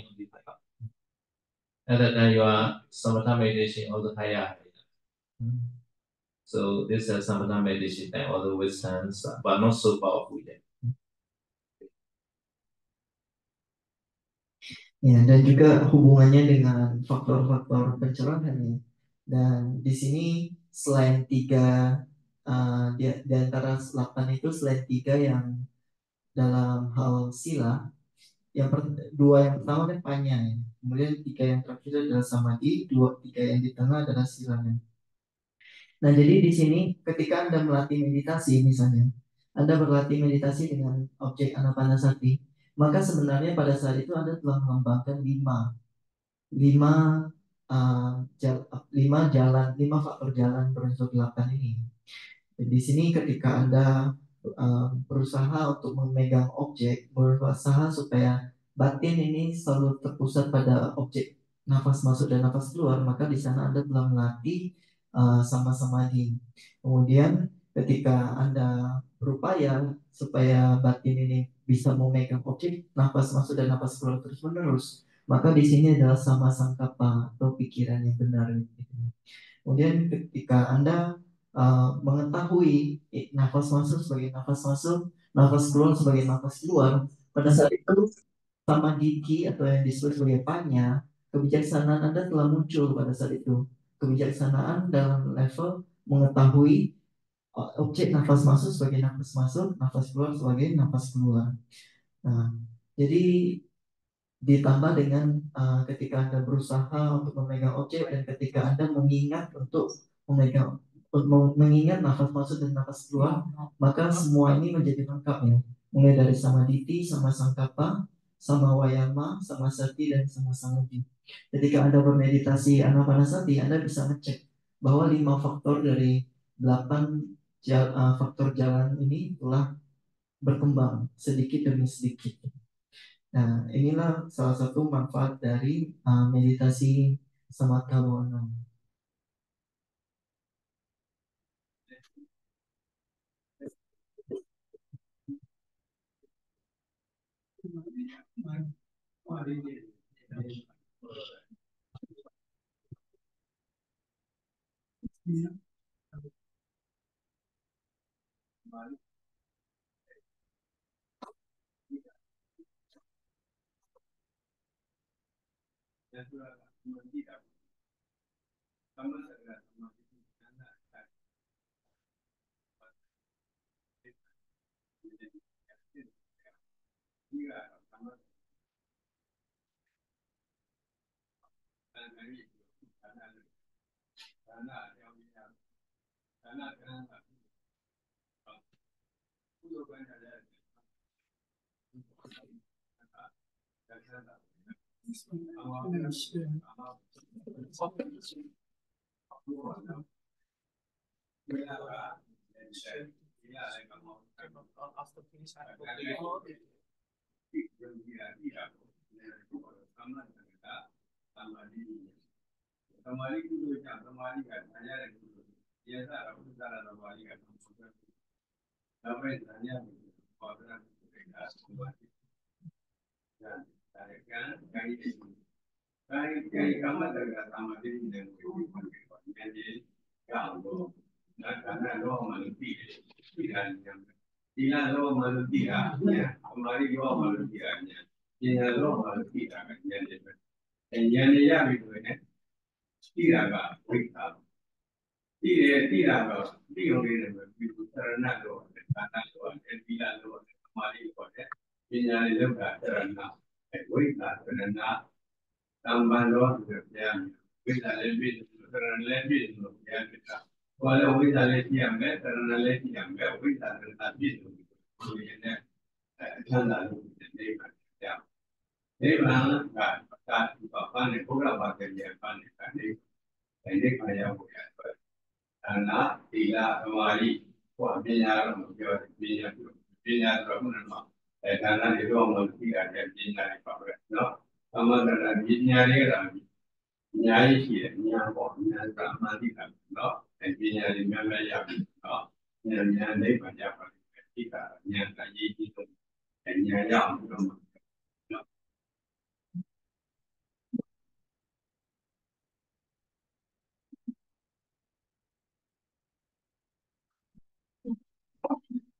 At that time, you are samatha meditation also higher. So this is samatha meditation time, although with hands, but not so powerful yet. Ya, dan juga hubungannya dengan faktor-faktor pencerahan ya. Dan di sini selain tiga di antara 8 itu selain 3 yang dalam hal sila, dua yang pertama kan panya ya. Kemudian 3 yang terakhir adalah samadhi, 3 yang di tengah adalah silanya. Nah, jadi di sini ketika Anda melatih meditasi misalnya, Anda berlatih meditasi dengan objek anapanasati, maka sebenarnya pada saat itu Anda telah mengembangkan lima lima faktor jalan berunsur 8 ini. Di sini ketika Anda berusaha untuk memegang objek, berusaha supaya batin ini selalu terpusat pada objek nafas masuk dan nafas keluar, maka di sana Anda telah melatih sama-sama di. Kemudian ketika Anda berupaya supaya batin ini bisa memegang objek nafas masuk dan nafas keluar terus-menerus, maka di sini adalah sama sangkapa atau pikiran yang benar. Kemudian ketika Anda mengetahui nafas masuk sebagai nafas masuk, nafas keluar sebagai nafas keluar, pada saat itu sama gigi atau yang disebut sebagai panya, kebijaksanaan Anda telah muncul pada saat itu. Kebijaksanaan dalam level mengetahui objek nafas masuk sebagai nafas masuk, nafas keluar sebagai nafas keluar. Nah, jadi ditambah dengan ketika Anda berusaha untuk memegang objek dan ketika Anda mengingat untuk mengingat nafas masuk dan nafas keluar, maka semua ini menjadi lengkap ya. Mulai dari samaditi, sama sangkapa, sama wayama, sama sati dan sama samadhi. Ketika Anda bermeditasi anapanasati, Anda bisa ngecek bahwa 5 faktor dari 8 faktor jalan ini telah berkembang sedikit demi sedikit. Nah, inilah salah satu manfaat dari meditasi samatha bhavana.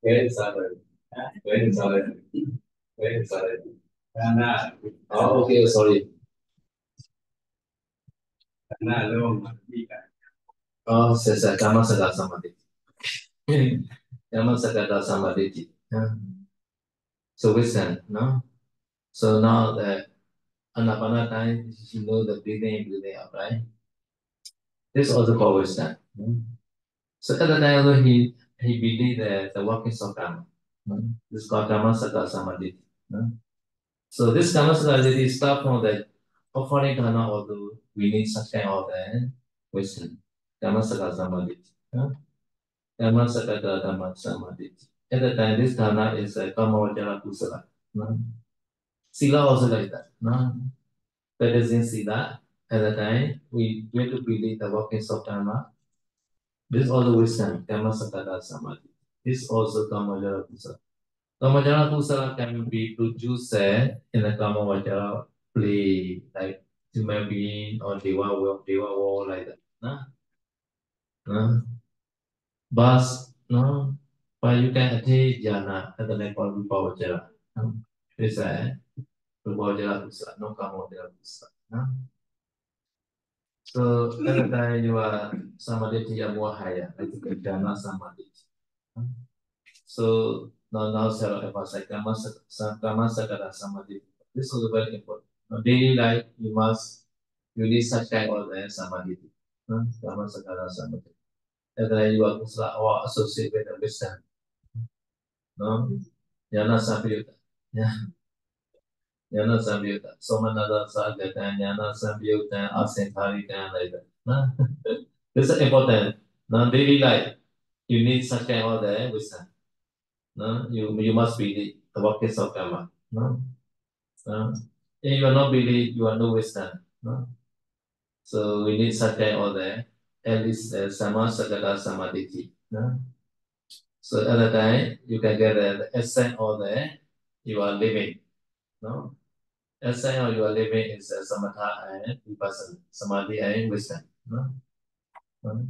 Very sorry. Very sorry. Very sorry. Karena Oh, okay, sorry. lo matikan. Oh, saya kama sagala samadhi. Kama sagala samadhi. So wisdom, no? So now the anapana time, you know the breathing out, right? This is also called wisdom. So at the time also he believed that the workings of karma. This is called kama sagala samadhi. So this kama sagala samadhi start from the offering dana, although we need such kind of wisdom. Kama sagala samadhi. Kama sagala dhamma samadhi. At the time, this dana is a kama vajara kusala. Sila also like that. Practicing sila at the time, we get to believe the workings of dharma. This is also wisdom, kama sagala samadhi. This also kama vajara kusala. Kama vajara kusala can be produced in the kama vajara play, like human being or deva war like that. But no, but you can attain jhana at the level of rupa vajara. This is rupa vajara kusala, no kama vajara kusala. So at the time you are samadhi yang more higher, like the jhana samadhi. So now shall emphasize kama sagala samadhi. This is very important. Now, daily life you need such kind of samadhi. Kama sagala samadhi. And then you are kusala or associate with the wisdom. No, jnana samyutta. Jnana samyutta. Somanada sagata jnana samyutta asentharika like that. This is important. Now daily life you need such kind of wisdom. No, you must believe the workings of karma. No, if you are not believe, you are no wisdom. No, so we need such kind of at least sama sagala samadhi. No, so at the time you can get the essence of you are living. No, essence of you are living is samatha and vipassana, samadhi and wisdom. No, no.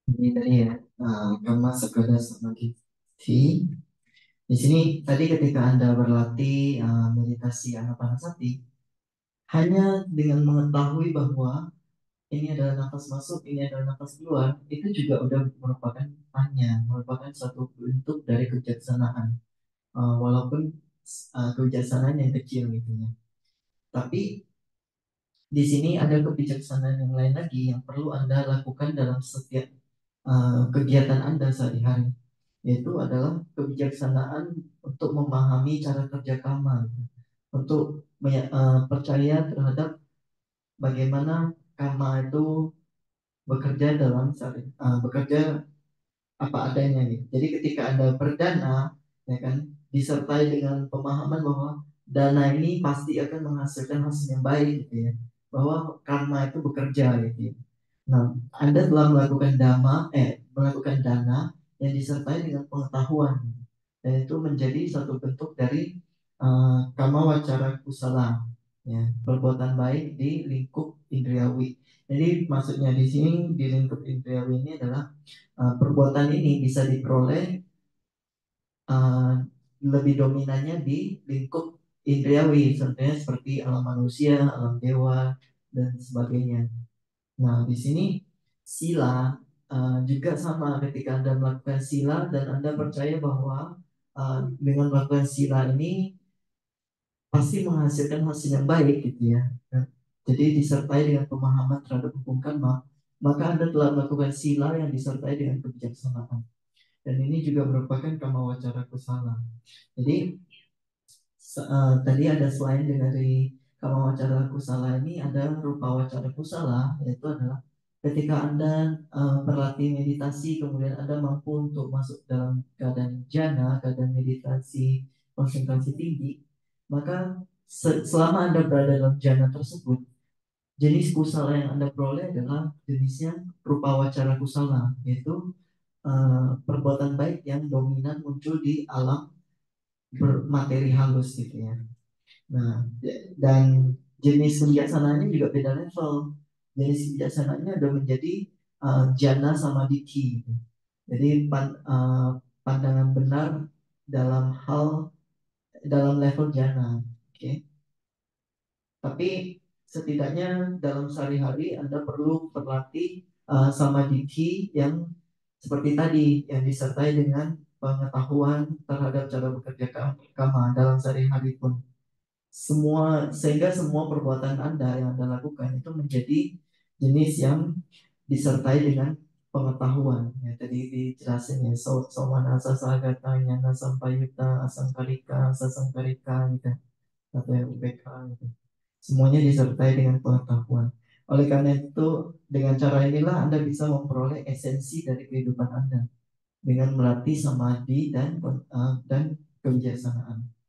Ini tadi ya, kama sagala samadhi. Di sini tadi ketika Anda berlatih meditasi anapanasati, hanya dengan mengetahui bahwa ini adalah nafas masuk, ini adalah nafas keluar, itu juga udah merupakan satu bentuk dari kebijaksanaan. Walaupun kebijaksanaan yang kecil gitu ya. Tapi di sini ada kebijaksanaan yang lain lagi yang perlu Anda lakukan dalam setiap kegiatan Anda sehari-hari, yaitu adalah kebijaksanaan untuk memahami cara kerja karma, untuk percaya terhadap bagaimana karma itu bekerja bekerja apa adanya nih. Jadi ketika Anda berdana, ya kan, disertai dengan pemahaman bahwa dana ini pasti akan menghasilkan hasil yang baik gitu ya. Bahwa karma itu bekerja gitu ya. Nah, Anda telah melakukan dana yang disertai dengan pengetahuan, dan itu menjadi satu bentuk dari kama wacara kusala, ya, perbuatan baik di lingkup indriawi. Jadi maksudnya di sini di lingkup indriawi ini adalah perbuatan ini bisa diperoleh lebih dominannya di lingkup indriawi, contohnya seperti alam manusia, alam dewa, dan sebagainya. Nah, di sini sila juga sama. Ketika Anda melakukan sila dan Anda percaya bahwa dengan melakukan sila ini pasti menghasilkan hasil yang baik gitu ya. Nah, jadi disertai dengan pemahaman terhadap hukum karma, maka Anda telah melakukan sila yang disertai dengan kebijaksanaan. Dan ini juga merupakan kama wacara kusala. Jadi tadi ada selain dari kama wacara kusala ini ada rupa wacara kusala, yaitu adalah ketika Anda berlatih meditasi, kemudian Anda mampu untuk masuk dalam keadaan jana, keadaan meditasi, konsentrasi tinggi, maka selama Anda berada dalam jana tersebut, jenis kusala yang Anda peroleh adalah jenisnya rupa wacara kusala, yaitu perbuatan baik yang dominan muncul di alam bermateri halus gitu ya. Nah, dan jenis kebijaksanaannya juga beda level. Jenis kebijaksanaannya udah menjadi jana sama diki. Jadi pandangan benar dalam level jana. Oke. Tapi setidaknya dalam sehari-hari Anda perlu berlatih sama diki yang seperti tadi, yang disertai dengan pengetahuan terhadap cara bekerja kama dalam sehari-hari pun. Sehingga semua perbuatan Anda yang Anda lakukan itu menjadi jenis yang disertai dengan pengetahuan. Ya, tadi dijelasin ya, somana sasagata, nyana sampayuta, asangkarika, sasangkarika gitu, atau yang UPK gitu. Semuanya disertai dengan pengetahuan. Oleh karena itu, dengan cara inilah Anda bisa memperoleh esensi dari kehidupan Anda dengan melatih samadhi dan kebijaksanaan.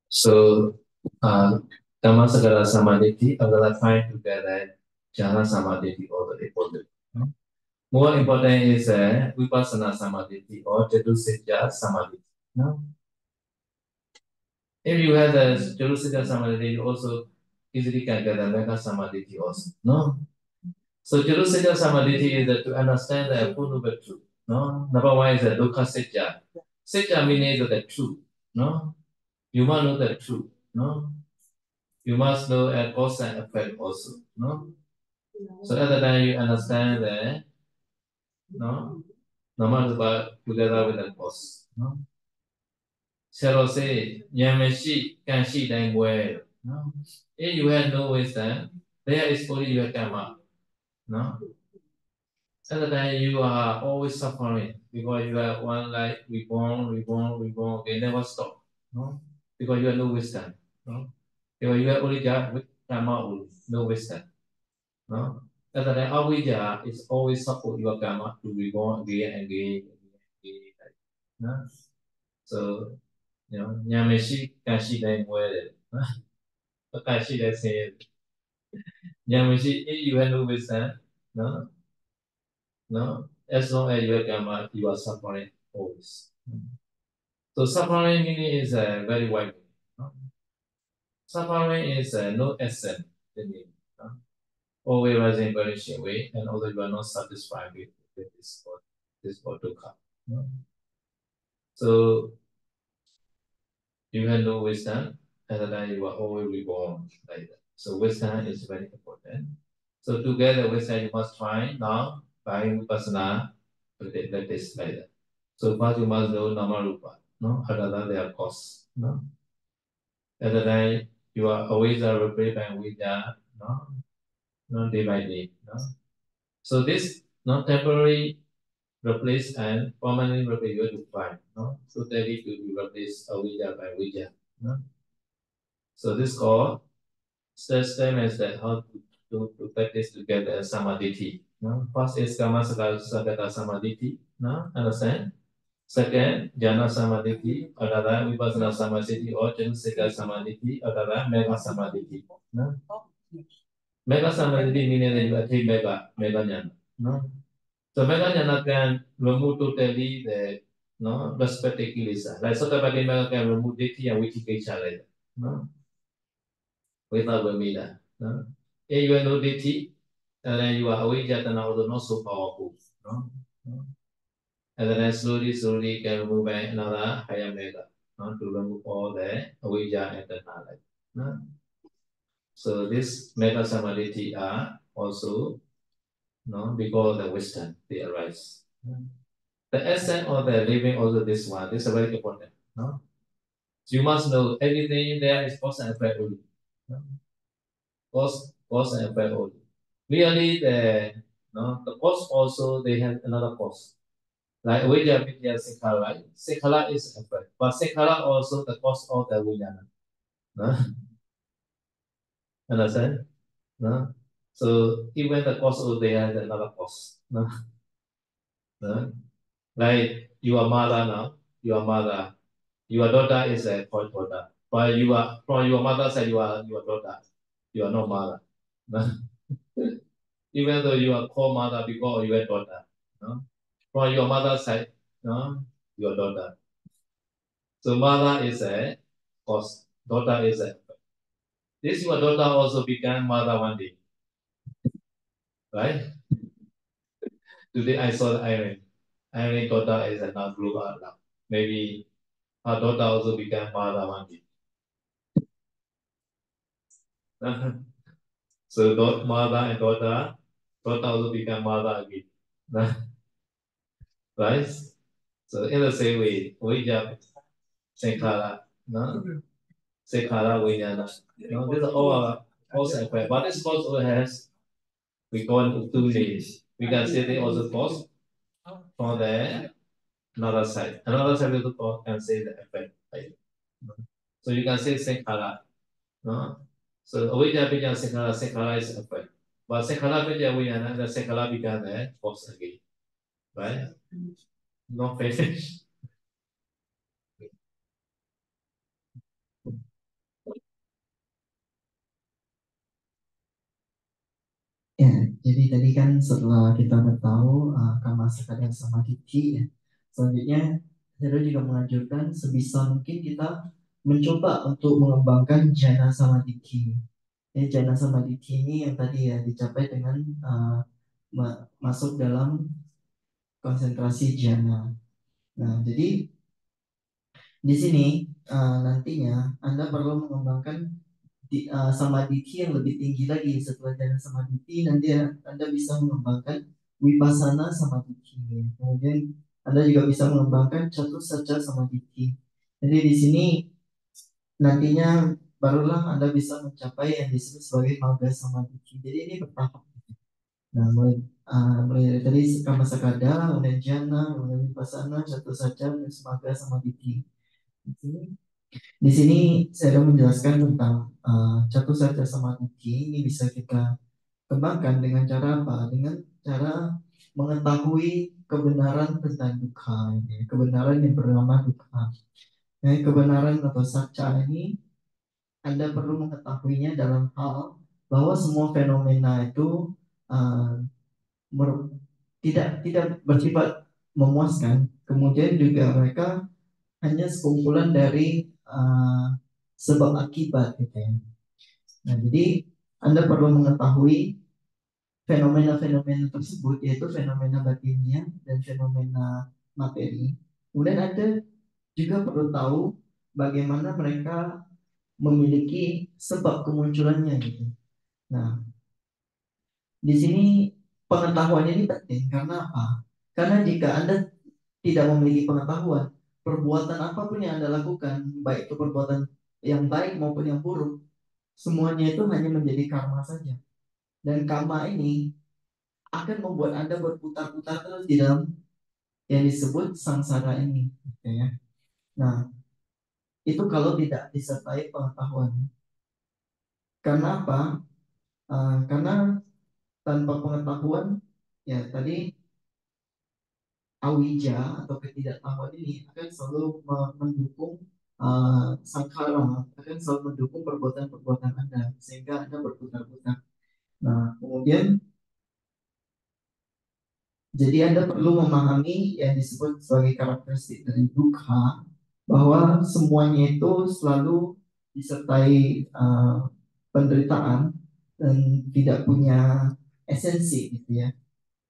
So, Dhamma Sagala Samadhi adalah trying to get that Jhana Samadhi or the opposite. More important is Vipassana Samadhi or Chatusija Samadhi. If you have the Chalusika Samadhi, you also easily can get the Mega Samadhi also. No? So Chalusika Samadhi is that to understand the Absolute Truth. No? Number one is the Dukkha Satya. Satya means the truth. No? You must know the truth. No? You must know a cause and effect also. No? So at the time you understand that, no? No matter what, together with the cause. No? Shall I say, Yamashi can see them well. No? If you have no wisdom, there is only your karma. No? At the time you are always suffering because you are one life reborn, they never stop. No? Because you have no wisdom. No? Because you have only with karma only, no wisdom. No? At the time avijja is always support your karma to reborn again and again and again. No? So Nyamashi can see them well. Can see that saying. Nyamashi, if you have no wisdom, no? No? As long as you have karma, you are suffering always. So suffering meaning is very wide. No? Suffering is no essence. No? Always rising, vanishing away, and although you are not satisfied with this or dukkha. No? So you have no wisdom, and then you are always reborn like that. So wisdom is very important. So together wisdom you must try now by vipassana that is like that. So first you must know nama rupa, no? Other than their cause, no? And then you are always replaced by vidya, no? No, day by day, no? So this not temporary replace and permanently replace you have to find, no? So that it will be replaced avidya by vidya, no? So this called step is that how to practice together samadhi. No? First is kama sagata samadhi. No? Understand? Second, jhana samadhi, another vipassana samadhi or chansika samadhi, another mega samadhi. No? Mega samadhi meaning that you attain mega jhana. No? So mega jhana can remove totally the respective kilesa. Like Sotapadin mega can remove ditti and vichikiccha like that. No? Without Brahmina. No? If you have no ditti, and then you are avijjatana also not so powerful. No? No? And then slowly can remove another higher mega, no? To remove all the avijja and the knowledge. No? So this mega samadhi are also because the wisdom they arise. No? The essence of the living also this one. This is very important. No? So you must know everything there is cause and effect only. No? Cause and effect only. Really, the cause also they have another cause. Like Vidya Vidya Sikhala, right? Sikhala is effect, but Sikhala also the cause of the Vijnana. No? Understand? No? So even the cause also they have another cause. No? No? Like your mother now, your mother, your daughter is a called daughter. But you are from your mother side, you are your daughter. You are not mother. No? Even though you are called mother because you are daughter. No? From your mother's side, no? Your daughter. So mother is a cause, daughter is a. This your daughter also became mother one day, right? Today I saw the Irene. Irene daughter is a now grew up now. Maybe her daughter also became mother one day. So mother and daughter also become mother again. Right? So in the same way, we just Sankara, no? Sankara Vijnana. These are all also effect. But this also has we go into 2 days. We can say they also cause from the another side. Another side will cause and say the effect. Right? So you can say Sankara. No? So Avijja Vijnana Sankara is effect. But Sankara Vijnana Vijnana, the Sankara began the cause again. Right? Not finished. Ya, jadi tadi kan setelah kita udah tahu kama sakada samadhi ya, selanjutnya saya juga menganjurkan sebisa mungkin kita mencoba untuk mengembangkan jhana samadhi. Jadi jhana samadhi ini yang tadi ya dicapai dengan masuk dalam konsentrasi jhana. Nah, jadi di sini nantinya Anda perlu mengembangkan samadhi yang lebih tinggi lagi. Setelah jhana samadhi, nanti Anda bisa mengembangkan vipassana samadhi. Kemudian Anda juga bisa mengembangkan catusacca samadhi. Jadi di sini nantinya barulah Anda bisa mencapai yang disebut sebagai magga samadhi. Jadi ini bertahap. Nah, mulai dari tadi kama sakada, kemudian jhana, kemudian vipassana, catusacca, dan magga samadhi. Di sini saya akan menjelaskan tentang catusacca samadhi. Ini bisa kita kembangkan dengan cara apa? Dengan cara mengetahui kebenaran tentang dukkha, kebenaran yang bernama dukkha. Nah, kebenaran atau sacca ini Anda perlu mengetahuinya dalam hal bahwa semua fenomena itu uh, tidak bersifat memuaskan. Kemudian juga mereka hanya sekumpulan dari sebab akibat gitu ya. Nah, jadi Anda perlu mengetahui fenomena-fenomena tersebut, yaitu fenomena batinnya dan fenomena materi. Kemudian Anda juga perlu tahu bagaimana mereka memiliki sebab kemunculannya gitu. Nah, di sini pengetahuan ini penting karena apa? Karena jika Anda tidak memiliki pengetahuan, perbuatan apapun yang Anda lakukan, baik itu perbuatan yang baik maupun yang buruk, semuanya itu hanya menjadi karma saja. Dan karma ini akan membuat Anda berputar-putar terus di dalam yang disebut sangsara ini. Gitu ya. Nah, itu kalau tidak disertai pengetahuan. Karena apa? Karena tanpa pengetahuan, ya tadi awija atau ketidaktahuan ini akan selalu mendukung sangkara, akan selalu mendukung perbuatan-perbuatan Anda sehingga Anda berputar-putar. Nah, kemudian jadi Anda perlu memahami yang disebut sebagai karakteristik dari dukkha, bahwa semuanya itu selalu disertai penderitaan dan tidak punya esensi gitu ya.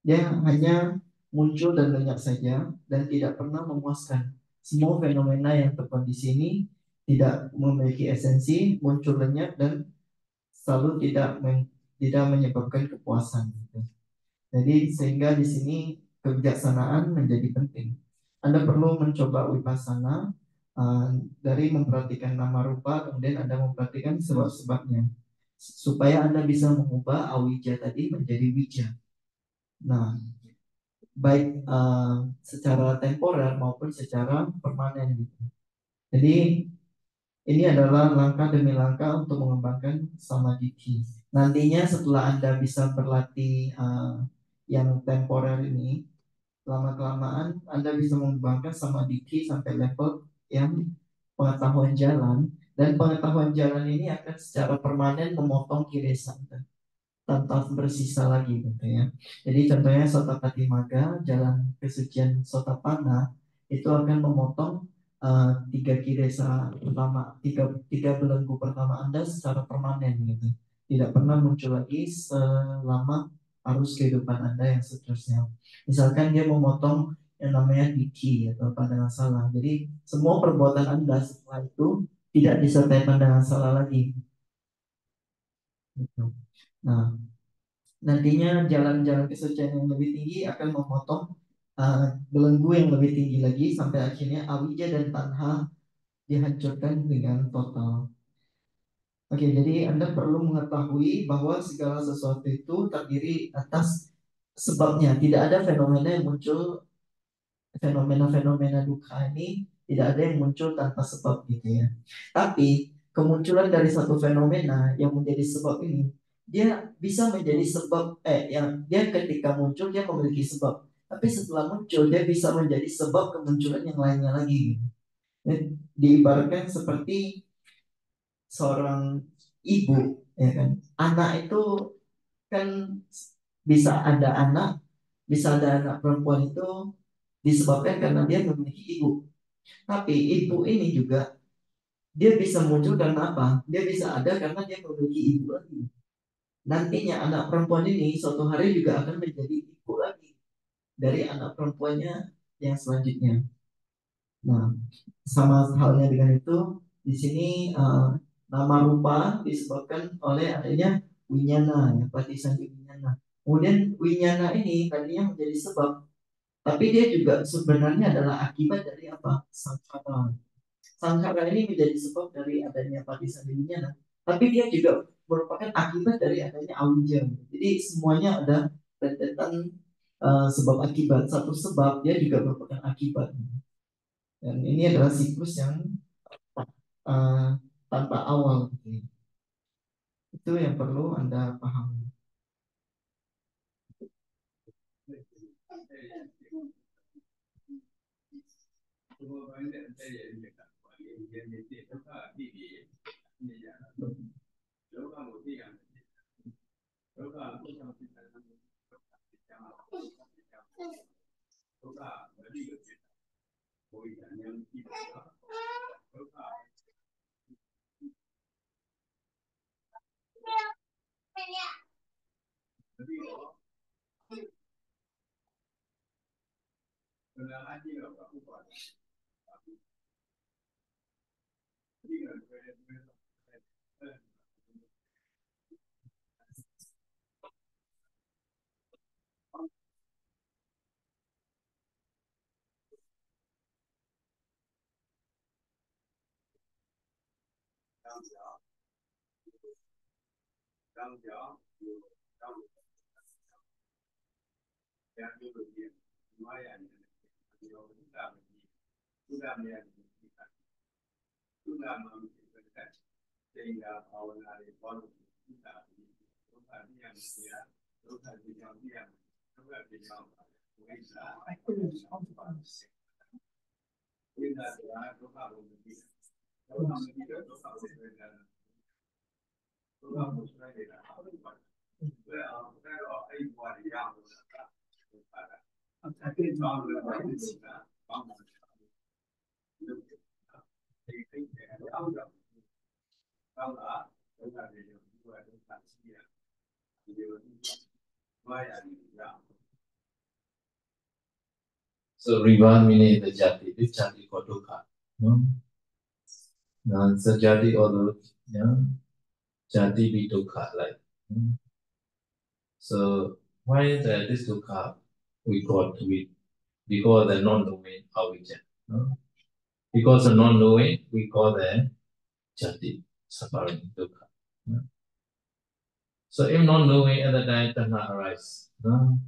Dia hanya muncul dan lenyap saja dan tidak pernah memuaskan. Semua fenomena yang terkondisi ini tidak memiliki esensi, muncul lenyap dan selalu tidak menyebabkan kepuasan gitu. Jadi sehingga di sini kebijaksanaan menjadi penting. Anda perlu mencoba vipassana dari memperhatikan nama rupa, kemudian Anda memperhatikan sebab-sebabnya supaya Anda bisa mengubah awija tadi menjadi wija. Nah, baik secara temporer maupun secara permanen gitu. Jadi ini adalah langkah demi langkah untuk mengembangkan samadhi. Nantinya setelah Anda bisa berlatih yang temporer ini, lama-kelamaan Anda bisa mengembangkan samadhi sampai level yang pengetahuan jalan, dan pengetahuan jalan ini akan secara permanen memotong kilesa tanpa bersisa lagi gitu ya. Jadi contohnya Sotapatimaga, jalan kesucian Sotapana, itu akan memotong tiga kilesa pertama, tiga belenggu pertama Anda secara permanen gitu. Tidak pernah muncul lagi selama arus kehidupan Anda yang seterusnya. Misalkan dia memotong yang namanya diki atau pandangan salah. Jadi semua perbuatan Anda setelah itu tidak disertai pandangan salah lagi. Gitu. Nah, nantinya jalan-jalan kesucian yang lebih tinggi akan memotong belenggu yang lebih tinggi lagi sampai akhirnya awija dan tanha dihancurkan dengan total. Oke, jadi Anda perlu mengetahui bahwa segala sesuatu itu terdiri atas sebabnya. Tidak ada fenomena yang muncul, fenomena-fenomena dukkha ini tidak ada yang muncul tanpa sebab gitu ya. Tapi kemunculan dari satu fenomena yang menjadi sebab ini, dia bisa menjadi sebab yang dia ketika muncul dia memiliki sebab, tapi setelah muncul dia bisa menjadi sebab kemunculan yang lainnya lagi gitu. Diibaratkan seperti seorang ibu ya kan, anak itu kan bisa ada anak perempuan itu disebabkan karena dia memiliki ibu. Tapi ibu ini juga dia bisa muncul karena apa? Dia bisa ada karena dia memiliki ibu lagi. Nantinya anak perempuan ini suatu hari juga akan menjadi ibu lagi dari anak perempuannya yang selanjutnya. Nah, sama halnya dengan itu, di sini nama rupa disebabkan oleh adanya winyana, ya, Patisandi winyana. Kemudian winyana ini tadinya menjadi sebab, tapi dia juga sebenarnya adalah akibat dari apa? Sangkara. Sangkara ini menjadi sebab dari adanya Patisandi winyana, tapi dia juga merupakan akibat dari adanya awija. Jadi semuanya ada rentetan sebab akibat. Satu sebab dia juga merupakan akibat. Dan ini adalah siklus yang uh, tanpa awal. Itu yang perlu Anda pahami. So riba meaning the jati. This jati called dukkha. No? Now the jati or the jati be dukkha like. So why is that this dukkha we got with? Because the non-knowing avijja. No? Because the non-knowing we call the jati, suffering, dukkha. No? So if non-knowing at the time tanha arise. No?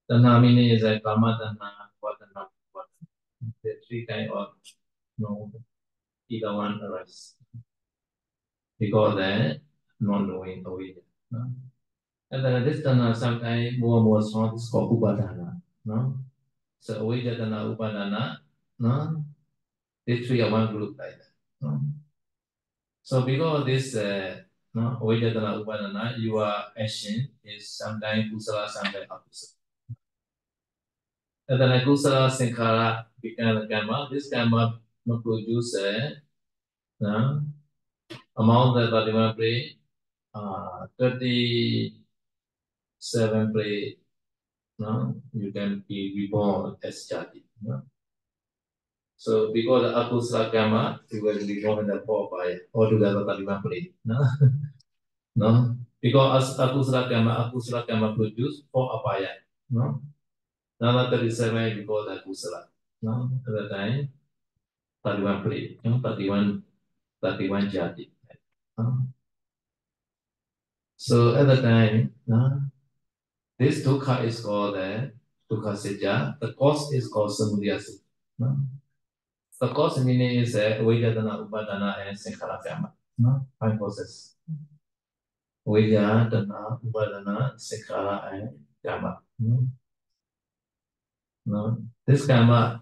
Tanha meaning is a kama tanha, vatanha, the three kind of no, either one arise. Because the non-knowing avijja. No? And then this tanha sometimes more and more strong is called upadana. No? So avijja tanha upadana, no? These three are one group like that. No? So because this no, avijjatana upadana, your action is sometimes kusala, sometimes akusala. And then kusala sankhara become a karma. This karma produce no, among the 31 play, 37 play, no, you can be reborn as jati. No? So because the akusala karma, you will be born in the four by altogether 31 play. No? No? Because akusala karma produce four apaya. No? Now 37 because akusala. No? At the time, 31 play. No? 31 jati. No? So at the time, no? This dukkha is called dukkha sejja. The cause is called samudaya sejja. No? The cause meaning is avijjatana upadana and sankhara karma. No? 5 causes. Avijjatana upadana sankhara and karma. No? No? This karma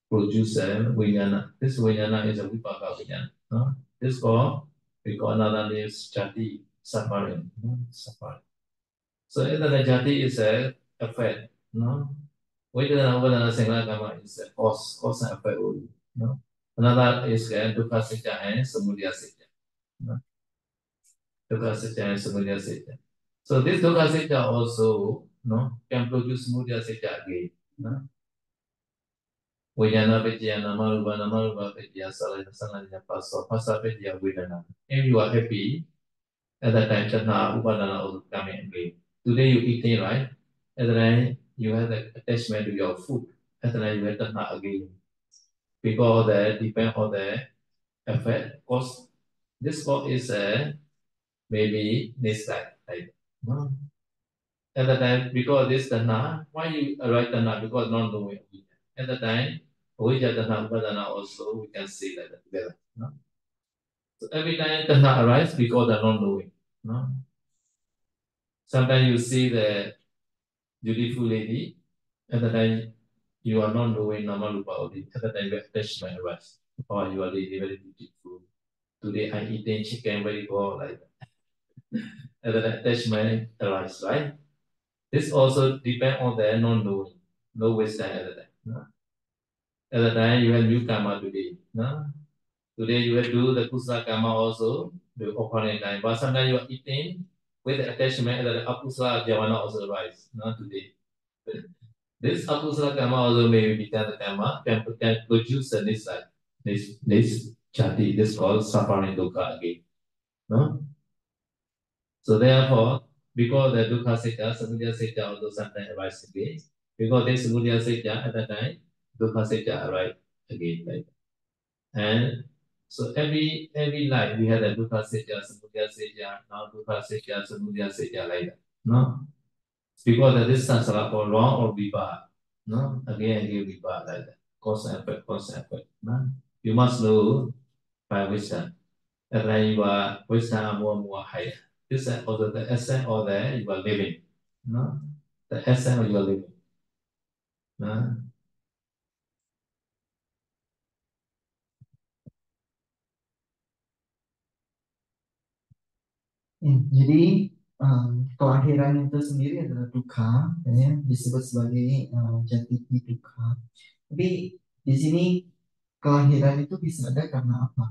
produces vijnana. This vijnana is a vipaka vijnana. No? This called, we call another name is jati, suffering. No? Suffering. So the jati is a effect. No? Vijnana, sankhara karma is a cause and effect only. No? Another is dukkha satya and samudaya satya. Dukkha satya and samudaya satya. So this dukkha satya also can produce samudaya satya again. Vijnana Vidya Namaruba Namaruba Vidya Salaya Salaya Pasa Pasa Vidya Vedana. If you are happy, at that time Tanha Upadana also coming again. Today you eating, right? At the time you have the attachment to your food. At the time you have Tanha again. Because that depend on the effect. Cause this cause is maybe this type. At the time, because this Tanha, why you write Tanha? Because not knowing. At the time, Avijja Tanha Upadana also we can see that together. So every time Tanha arises because the non-knowing. Sometimes you see the beautiful lady, at the time you are not knowing Namarupa only. At the time your attachment arises. Oh, you are really very beautiful. Today I eating chicken very well like that. At the time attachment arises, right? This also depends on the non-knowing, no wisdom at the time. At the time you have new karma today. Today you have to do the kusala karma also, the opponent time. But sometimes you are eating with the attachment that the akusala javana also arise. Today. This akusala karma also may become the karma, can produce this like this jati, this called suffering dukkha again. No? So therefore, because the dukkha satya, samudaya satya also sometimes arise again. Because this samudaya satya at that time, dukkha satya arise again. Right? And so every life we had a dukkha satya, samudaya satya, now dukkha satya, samudaya satya like that. No? Because the distance or wrong or vipaha. No? Again vipaha like that. Cause and effect, cause and effect. No? You must know by wisdom. And then you are wisdom more higher. This is also the essence of the you are living. No? The essence of your living. No? Ya, jadi kelahiran itu sendiri adalah dukkha, ya, disebut sebagai jati dukkha. Tapi di sini kelahiran itu bisa ada karena apa?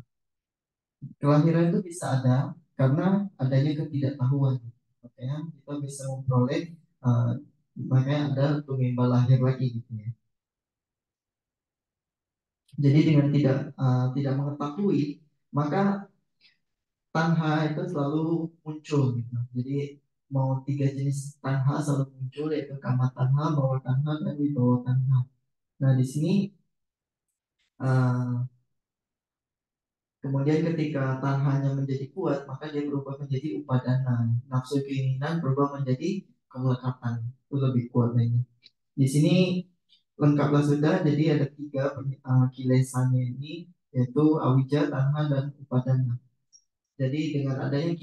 Kelahiran itu bisa ada karena adanya ketidaktahuan. Makanya kita bisa memperoleh, uh, makanya ada tumimbal lahir lagi gitu ya. Jadi dengan tidak mengetahui, maka tanha itu selalu muncul gitu. Jadi mau tiga jenis tanha selalu muncul, yaitu kama tanha, bawa tanha, dan wibawa tanha. Nah di sini uh, kemudian ketika tanhanya menjadi kuat, maka dia berubah menjadi upadana. Nafsu keinginan berubah menjadi kelekatan. Itu lebih kuat lagi. Di sini lengkaplah sudah. Jadi ada tiga kilesannya ini, yaitu awija, tanha, dan upadana. Jadi dengan adanya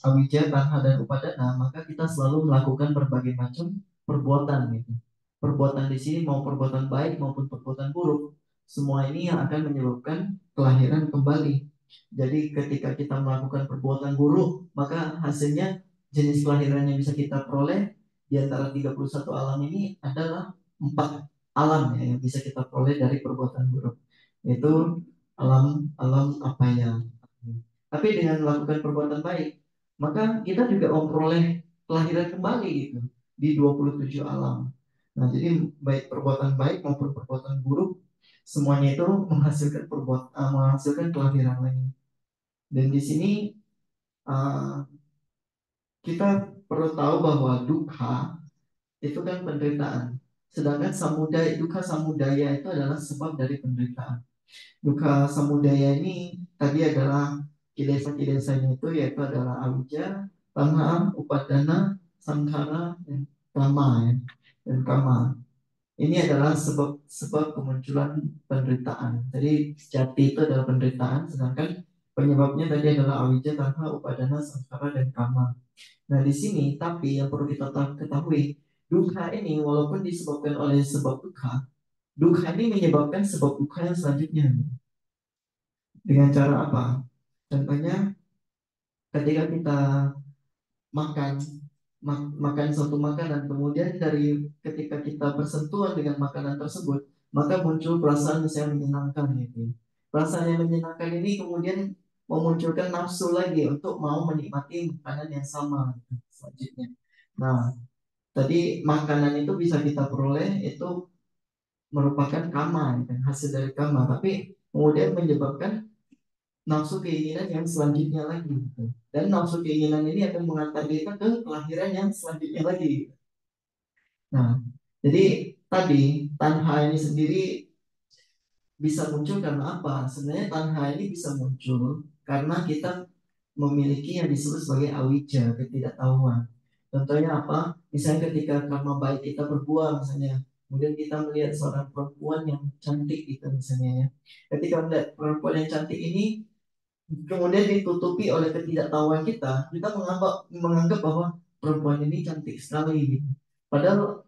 awija, tanha, dan upadana, maka kita selalu melakukan berbagai macam perbuatan gitu. Perbuatan di sini mau perbuatan baik maupun perbuatan buruk, semua ini yang akan menyebabkan kelahiran kembali. Jadi ketika kita melakukan perbuatan buruk, maka hasilnya jenis kelahiran yang bisa kita peroleh di antara 31 alam ini adalah 4 alam ya, yang bisa kita peroleh dari perbuatan buruk. Yaitu alam apa ya. Tapi dengan melakukan perbuatan baik, maka kita juga memperoleh kelahiran kembali gitu di 27 alam. Nah, jadi baik perbuatan baik maupun perbuatan buruk, semuanya itu menghasilkan kelahiran lagi. Dan di sini kita perlu tahu bahwa dukkha itu kan penderitaan. Sedangkan dukkha samudaya itu adalah sebab dari penderitaan. Dukkha samudaya ini tadi adalah kilesa-kilesanya itu, yaitu adalah awija, tanha, upadana, sankhara, dan kama ya. Dan kama. Ini adalah sebab kemunculan penderitaan. Jadi jati itu adalah penderitaan, sedangkan penyebabnya tadi adalah awija, tanha, upadana, sankhara, dan kama. Nah di sini tapi yang perlu kita ketahui, dukkha ini walaupun disebabkan oleh sebab dukkha, dukkha ini menyebabkan sebab dukkha yang selanjutnya. Dengan cara apa? Contohnya ketika kita makan makan suatu makanan, kemudian dari ketika kita bersentuhan dengan makanan tersebut, maka muncul perasaan yang menyenangkan gitu. Perasaan yang menyenangkan ini kemudian memunculkan nafsu lagi untuk mau menikmati makanan yang sama gitu, selanjutnya. Nah, tadi makanan itu bisa kita peroleh itu merupakan kama, gitu, hasil dari kama, tapi kemudian menyebabkan nafsu keinginan yang selanjutnya lagi gitu. Dan nafsu keinginan ini akan mengantar kita ke kelahiran yang selanjutnya lagi gitu. Nah, jadi tadi tanha ini sendiri bisa muncul karena apa? Sebenarnya tanha ini bisa muncul karena kita memiliki yang disebut sebagai awija, ketidaktahuan. Contohnya apa? Misalnya ketika karma baik kita berbuah misalnya, kemudian kita melihat seorang perempuan yang cantik gitu misalnya ya. Ketika melihat perempuan yang cantik ini kemudian ditutupi oleh ketidaktahuan kita menganggap bahwa perempuan ini cantik sekali gitu. Padahal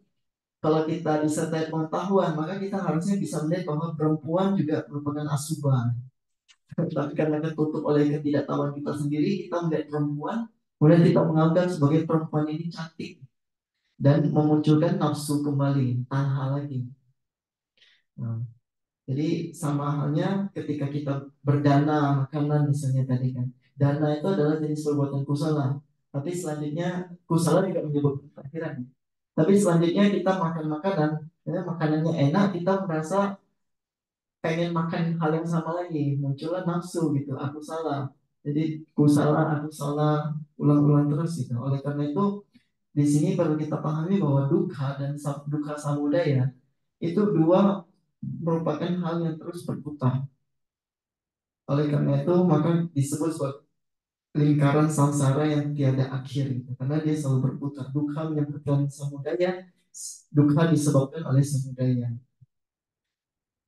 kalau kita disertai pengetahuan, maka kita harusnya bisa melihat bahwa perempuan juga merupakan asuban. Tapi karena tertutup oleh ketidaktahuan kita sendiri, kita melihat perempuan, kemudian kita menganggap sebagai perempuan ini cantik dan memunculkan nafsu kembali, tanha lagi. Nah, jadi sama halnya ketika kita berdana makanan misalnya tadi kan, dana itu adalah jenis perbuatan kusala. Tapi selanjutnya kusala juga menyebabkan akhiran. Tapi selanjutnya kita makan makanan, ya, makanannya enak, kita merasa pengen makan hal yang sama lagi, muncullah nafsu gitu, aku salah. Jadi aku salah, ulang-ulang terus gitu. Oleh karena itu, di sini perlu kita pahami bahwa dukkha dan dukkha samudaya itu dua merupakan hal yang terus berputar. Oleh karena itu, maka disebut sebagai lingkaran samsara yang tiada akhir gitu. Karena dia selalu berputar. Dukkha menyebabkan samudaya, dukkha disebabkan oleh samudaya.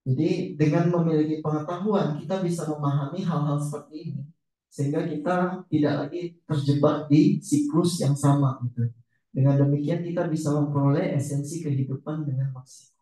Jadi dengan memiliki pengetahuan kita bisa memahami hal-hal seperti ini sehingga kita tidak lagi terjebak di siklus yang sama gitu. Dengan demikian kita bisa memperoleh esensi kehidupan dengan maksimal.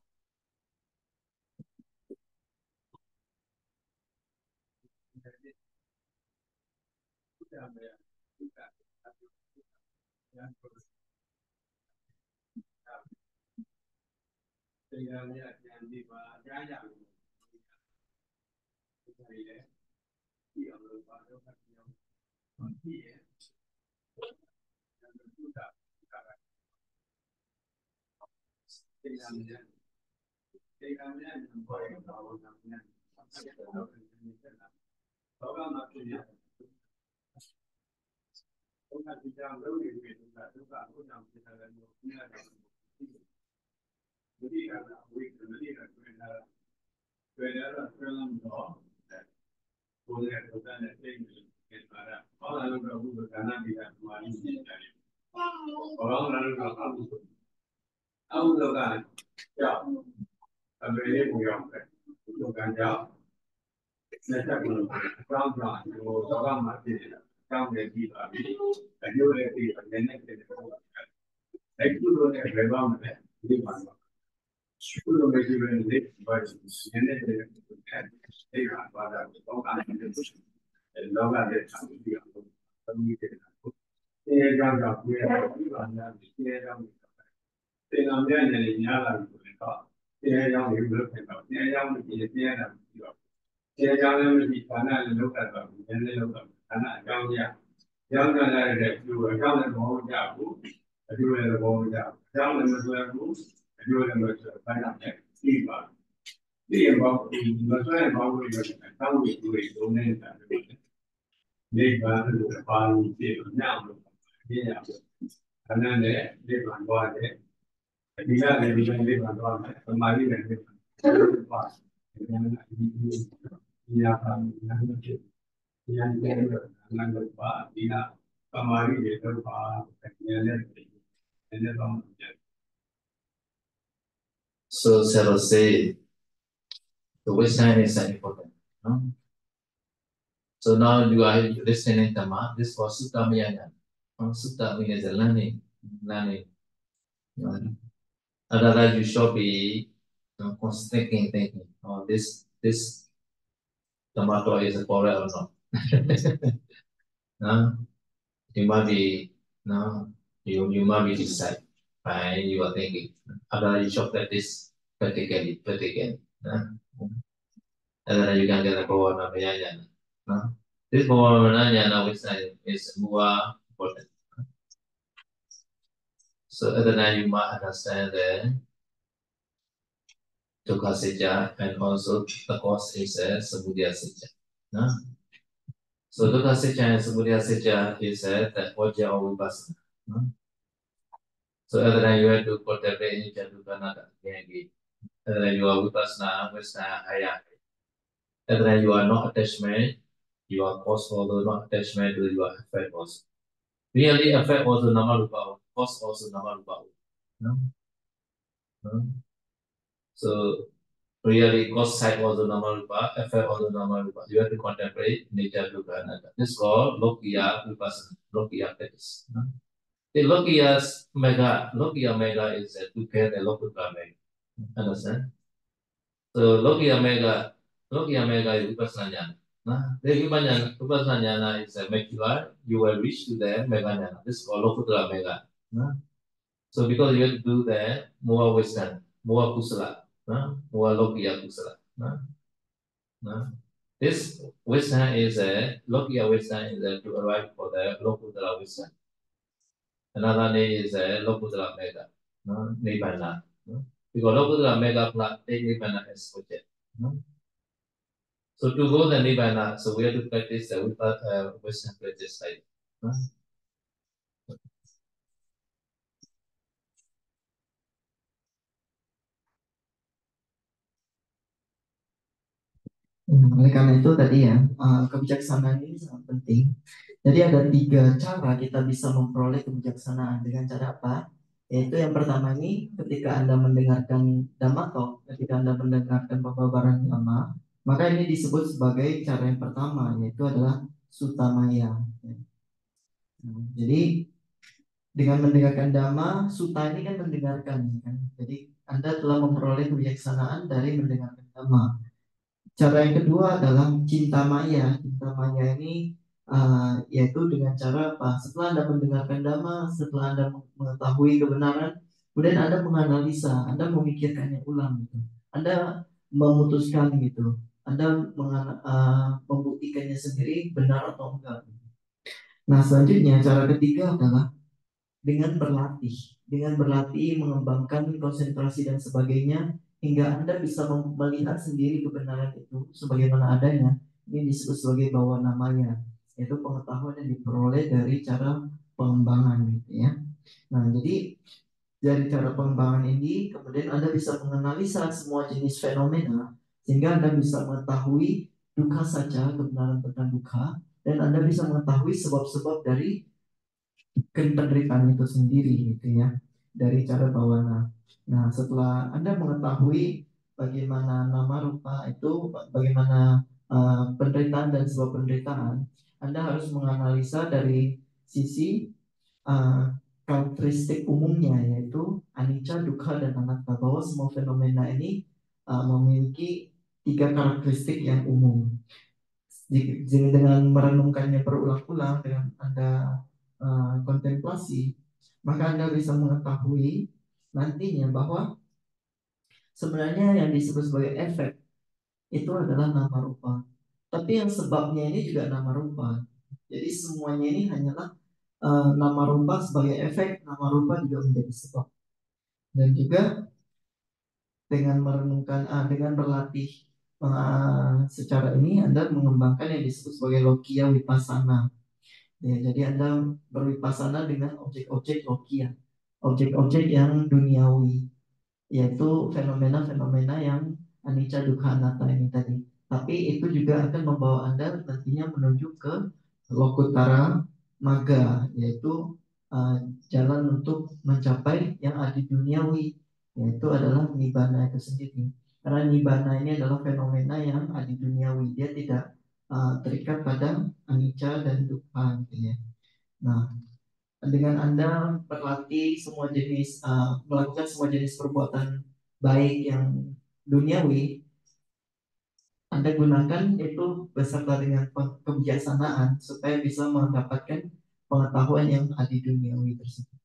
So Sarah say, the which time is important. No? So now you are listening to Dhamma. This was Sutta Mayana. Sutta means learning. Otherwise, you should be constantly thinking, oh, this tomato is a correct or not. No? You might be, no, you might be decide by you are thinking. Otherwise, you should practice practically. And then you can get a Bhavana Jnana. This Bhavana Jnana which is more important. So at the time you might understand the Dukkha Sitya and also the cause is Samudaya Sitya. So Dukkha Sitya and Samudaya Sitya is the object of Vipassana. So at the time you have to contemplate Anicca Dukkha Anatta again. At the time you are Vipassana, higher. At the time you are not attachment, you are cause also not attachment to your effect also. Really affect also nama rupa, cause also nama rupa. No? No? So really cause side also nama rupa, effect also nama rupa. You have to contemplate nature dukkha anatta. This is called Lokiya Vipassana, Lokiya practice. No? The Lokiya mega is to get the Lokuttara mega. Understand? So Lokiya mega is Vipassana jnana. The Vipassana jnana is a mature, you will reach to the mega jnana. This is called Lokuttara mega. So because you have to do that, more wisdom, more kusala, more lokiya kusala. This wisdom is lokiya wisdom is to arrive for the lokuttara wisdom. Another name is lokuttara mega, nibbana. Because lokuttara mega plus take nibbana as object. So to go the nibbana, so we have to practice the wisdom practice like. Oleh karena itu tadi ya, kebijaksanaan ini sangat penting. Jadi ada 3 cara kita bisa memperoleh kebijaksanaan. Dengan cara apa? Yaitu yang pertama ini ketika Anda mendengarkan Dhamma Talk, ketika Anda mendengarkan pembabaran Dhamma, maka ini disebut sebagai cara yang pertama, yaitu adalah Sutamaya. Jadi dengan mendengarkan Dhamma, Sutta ini kan mendengarkan, kan? Jadi Anda telah memperoleh kebijaksanaan dari mendengarkan Dhamma. Cara yang kedua adalah cinta maya. Cinta maya ini yaitu dengan cara apa? Setelah Anda mendengarkan Dhamma, setelah Anda mengetahui kebenaran, kemudian Anda menganalisa, Anda memikirkannya ulang gitu. Anda memutuskan gitu. Anda membuktikannya sendiri benar atau enggak. Nah, selanjutnya cara ketiga adalah dengan berlatih mengembangkan konsentrasi dan sebagainya hingga Anda bisa melihat sendiri kebenaran itu sebagaimana adanya. Ini disebut sebagai bawah namanya, yaitu pengetahuan yang diperoleh dari cara pengembangan gitu ya. Nah, jadi dari cara pengembangan ini kemudian Anda bisa menganalisa semua jenis fenomena sehingga Anda bisa mengetahui dukkha saja, kebenaran tentang dukkha, dan Anda bisa mengetahui sebab-sebab dari penderitaan itu sendiri gitu ya, dari cara bawana. Nah, setelah Anda mengetahui bagaimana nama rupa itu, bagaimana penderitaan dan sebab penderitaan, Anda harus menganalisa dari sisi karakteristik umumnya, yaitu anicca, dukkha, dan anatta, bahwa semua fenomena ini memiliki 3 karakteristik yang umum. Jadi dengan merenungkannya berulang-ulang, dengan Anda kontemplasi, maka Anda bisa mengetahui nantinya bahwa sebenarnya yang disebut sebagai efek itu adalah nama rupa. Tapi yang sebabnya ini juga nama rupa. Jadi semuanya ini hanyalah nama rupa sebagai efek, nama rupa juga menjadi sebab. Dan juga dengan merenungkan, dengan berlatih secara ini Anda mengembangkan yang disebut sebagai lokiya vipassana. Ya, jadi Anda berwipasana dengan objek-objek lokiya, objek-objek yang duniawi, yaitu fenomena-fenomena yang anicca, dukkha, anatta ini tadi. Tapi itu juga akan membawa Anda nantinya menuju ke lokuttara magga, yaitu jalan untuk mencapai yang adi duniawi, yaitu adalah nibbana itu sendiri. Karena nibbana ini adalah fenomena yang adi duniawi, dia tidak terikat pada anicca dan dukkha gitu ya. Nah, dengan Anda berlatih semua jenis melakukan semua jenis perbuatan baik yang duniawi, Anda gunakan itu beserta dengan kebijaksanaan supaya bisa mendapatkan pengetahuan yang adi duniawi tersebut.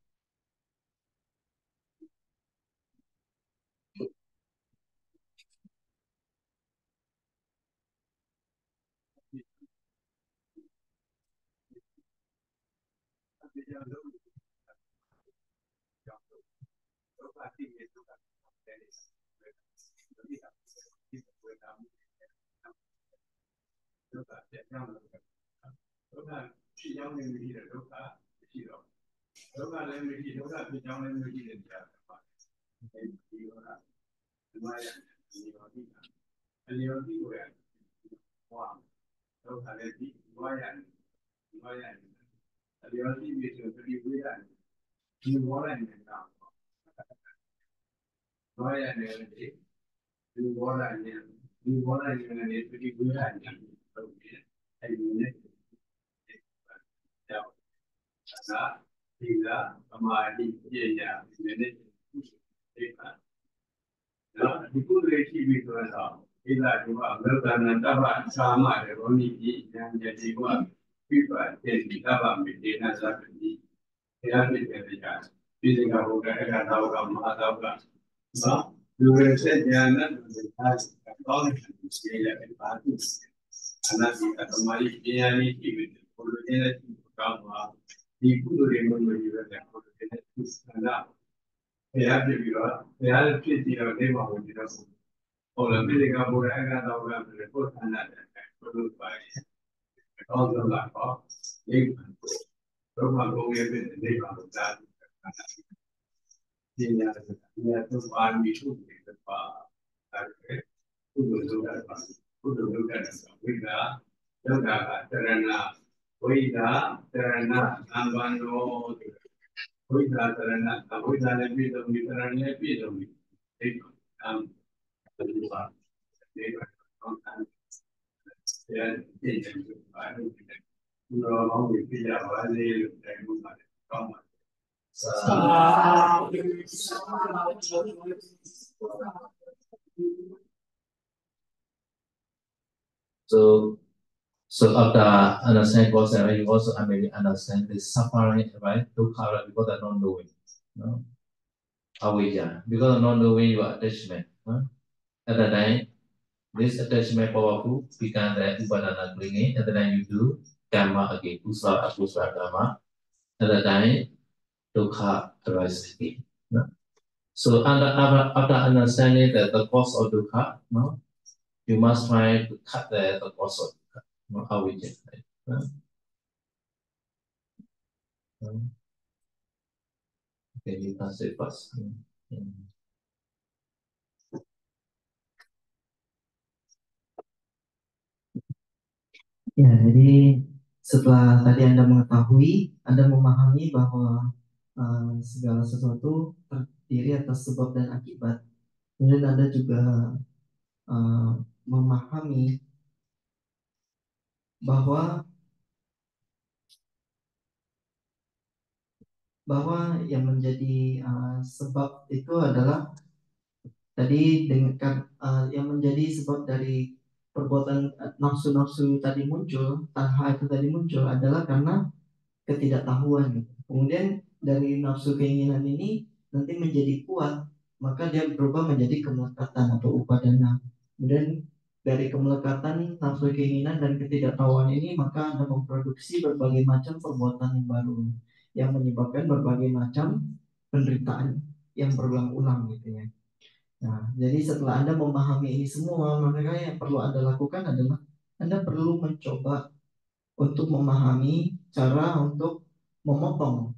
So after understanding cause and you also maybe understand the suffering, right? Dukkha, right? Because of not knowing, no? Avijja, because of not knowing your attachment. Huh? At the time, this attachment powerful becomes the upadana clinging. At the time you do karma again, kusala, akusala karma. At the time, dukkha arises again. No? So after understanding the cause of dukkha, no, you must try to cut the cause of dukkha, no, avijja. Right? No? Okay, you can say first. Ya, jadi setelah tadi Anda mengetahui, Anda memahami bahwa segala sesuatu terdiri atas sebab dan akibat. Kemudian Anda juga memahami bahwa yang menjadi sebab itu adalah tadi dengan yang menjadi sebab dari perbuatan nafsu-nafsu tadi muncul, tanha itu tadi muncul adalah karena ketidaktahuan. Kemudian dari nafsu keinginan ini nanti menjadi kuat, maka dia berubah menjadi kemelekatan atau upadana. Kemudian dari kemelekatan, nafsu keinginan dan ketidaktahuan ini, maka Anda memproduksi berbagai macam perbuatan yang baru yang menyebabkan berbagai macam penderitaan yang berulang-ulang gitu ya. Nah, jadi setelah Anda memahami ini semua, maka yang perlu Anda lakukan adalah Anda perlu mencoba untuk memahami cara untuk memotong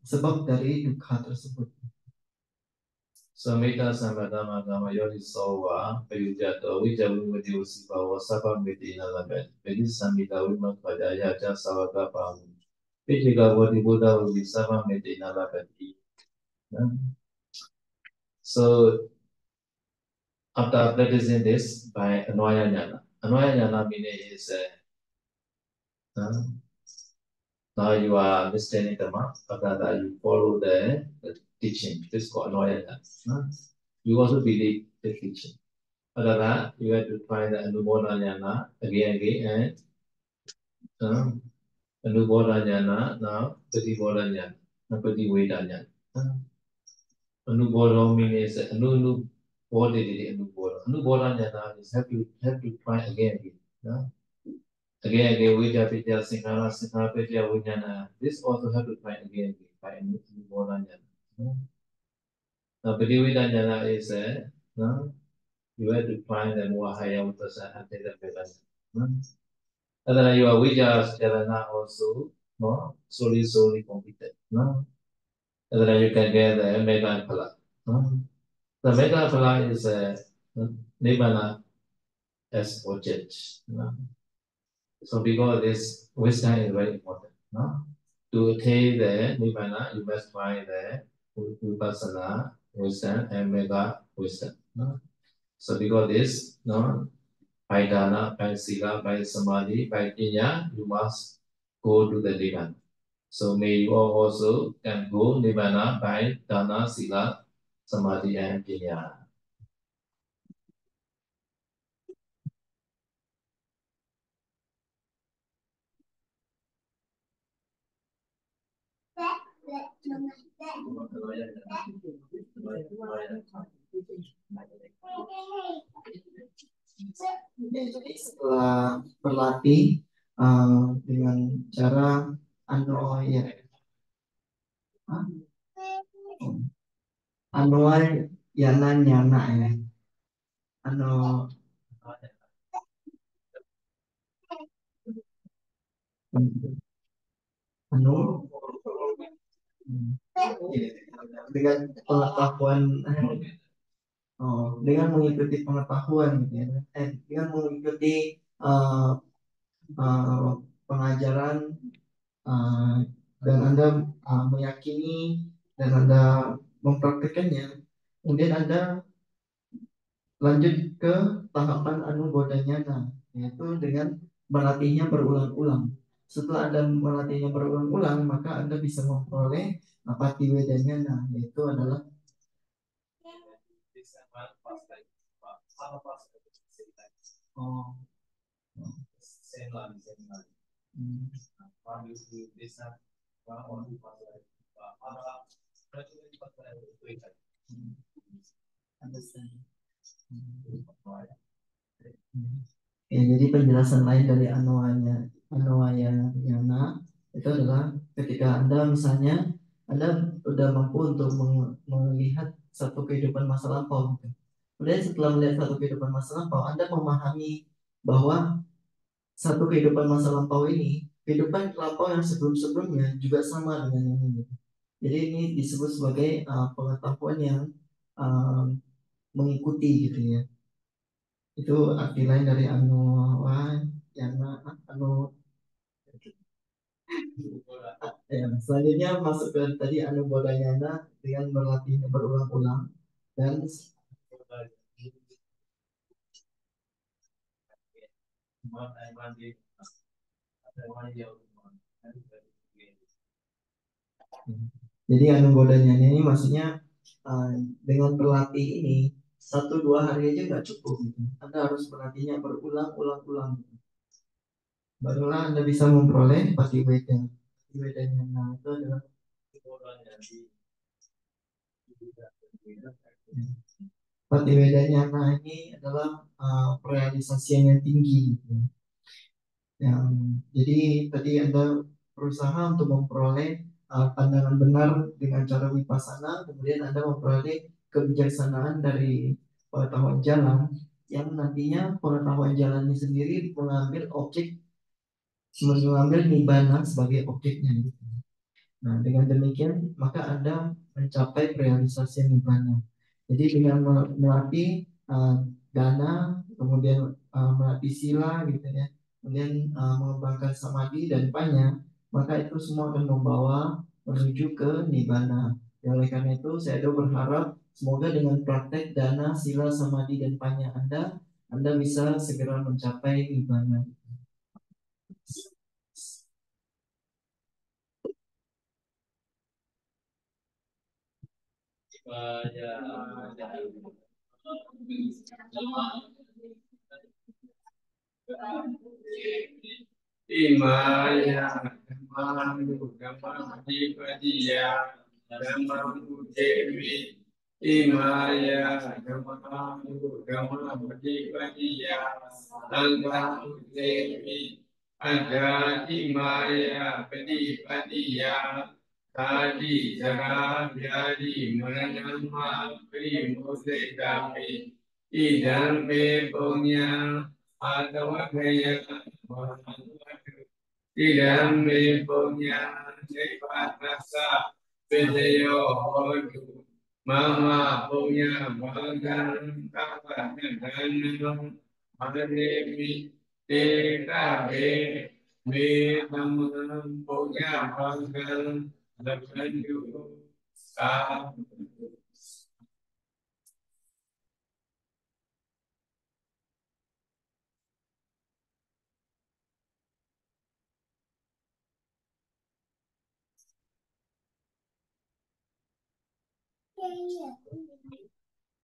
sebab dari dukkha tersebut. Samita samadama gama yori sowa payujato wijawu wadiwu sibawa sapa miti inalamet pedi samita wimak padaya ja sawaka pamu pijiga wadi buddha wadi sapa miti inalamet. So after practicing this by Anvaya Jnana meaning is now you are understanding the mark. After that you follow the teaching. This is called Anvaya Jnana. You also believe the teaching. After that you have to try the Anubodha Jnana again and Anubodha Jnana, now Patibodha Jnana, Pativedha Jnana. Anubodha means Anubodha Jnana is have to try again. Again, Vidya, Vidya, Singhara, Singhara, Vidya, Vijnana. This also have to find again, find more than Jnana. Now, Vidya is no? You have to find the more higher person until the Vedana. And then your Vidya Jnana also, no? Slowly completed. No? And then you can get the Mega Phala. No? The Mega Phala is Nibbana as object. No? So because this wisdom is very important. No? To attain the Nibbana, you must find the Vipassana wisdom and Mega wisdom. No? So because this, no, by dana, by sila, by samadhi, by jnana, you must go to the Nibbana. So may you all also can go Nibbana by dana, sila, samadhi, and jnana. Setelah berlatih dengan cara ya anuai yana nyana ya anu anu dengan pengetahuan dengan mengikuti pengetahuan gitu ya dengan mengikuti pengajaran dan Anda meyakini dan Anda mempraktikkannya, kemudian Anda lanjut ke tahapan anubodhanyana, yaitu dengan melatihnya berulang-ulang. Setelah Anda melatihnya berulang-ulang, maka Anda bisa memperoleh patiwedanyana, yaitu adalah ya, jadi penjelasan lain dari Anwaya Yana itu adalah ketika Anda misalnya Anda sudah mampu untuk melihat satu kehidupan masa lampau gitu. Kemudian setelah melihat satu kehidupan masa lampau, Anda memahami bahwa satu kehidupan masa lampau ini, kehidupan lampau yang sebelum-sebelumnya juga sama dengan ini. Jadi ini disebut sebagai pengetahuan yang mengikuti gitu ya. Itu arti lain dari ya, selanjutnya masuk ke tadi anubodhanyana dengan berlatihnya berulang-ulang dan jadi anubodhanyana ini maksudnya dengan berlatih ini 1-2 hari aja nggak cukup gitu. Anda harus berlatihnya berulang-ulang gitu. Barulah Anda bisa memperoleh patiwedanya. Patiwedanyana itu adalah patiwedanyana ini adalah realisasian yang tinggi gitu. Jadi tadi Anda berusaha untuk memperoleh pandangan benar dengan cara vipassana, kemudian Anda memperoleh kebijaksanaan dari pengetahuan jalan yang nantinya pengetahuan jalan ini sendiri mengambil nibbana sebagai objeknya. Nah, dengan demikian maka Anda mencapai realisasi nibbana. Jadi dengan melatih dana, kemudian melatih sila gitu ya, kemudian mengembangkan samadhi dan panya, maka itu semua akan membawa menuju ke nibbana. Ya, oleh karena itu saya berharap semoga dengan praktek dana, sila, samadhi dan panya Anda bisa segera mencapai nibbana. Imaya Dhamma Dipadiya Dhamma Devi Imaya Dhamma Dipadiya Dhamma Devi Ajati Maya Padiya Tadi Jara Vyadi Maranama Primodekami Idam Me Punya Adavakaya Idam Me Punya Jevatasa Vijayo Hodu Mama Punya Bhagan Kapadanam Manemi Dekabe Vedam Punya Bhagan Lakanyu Sa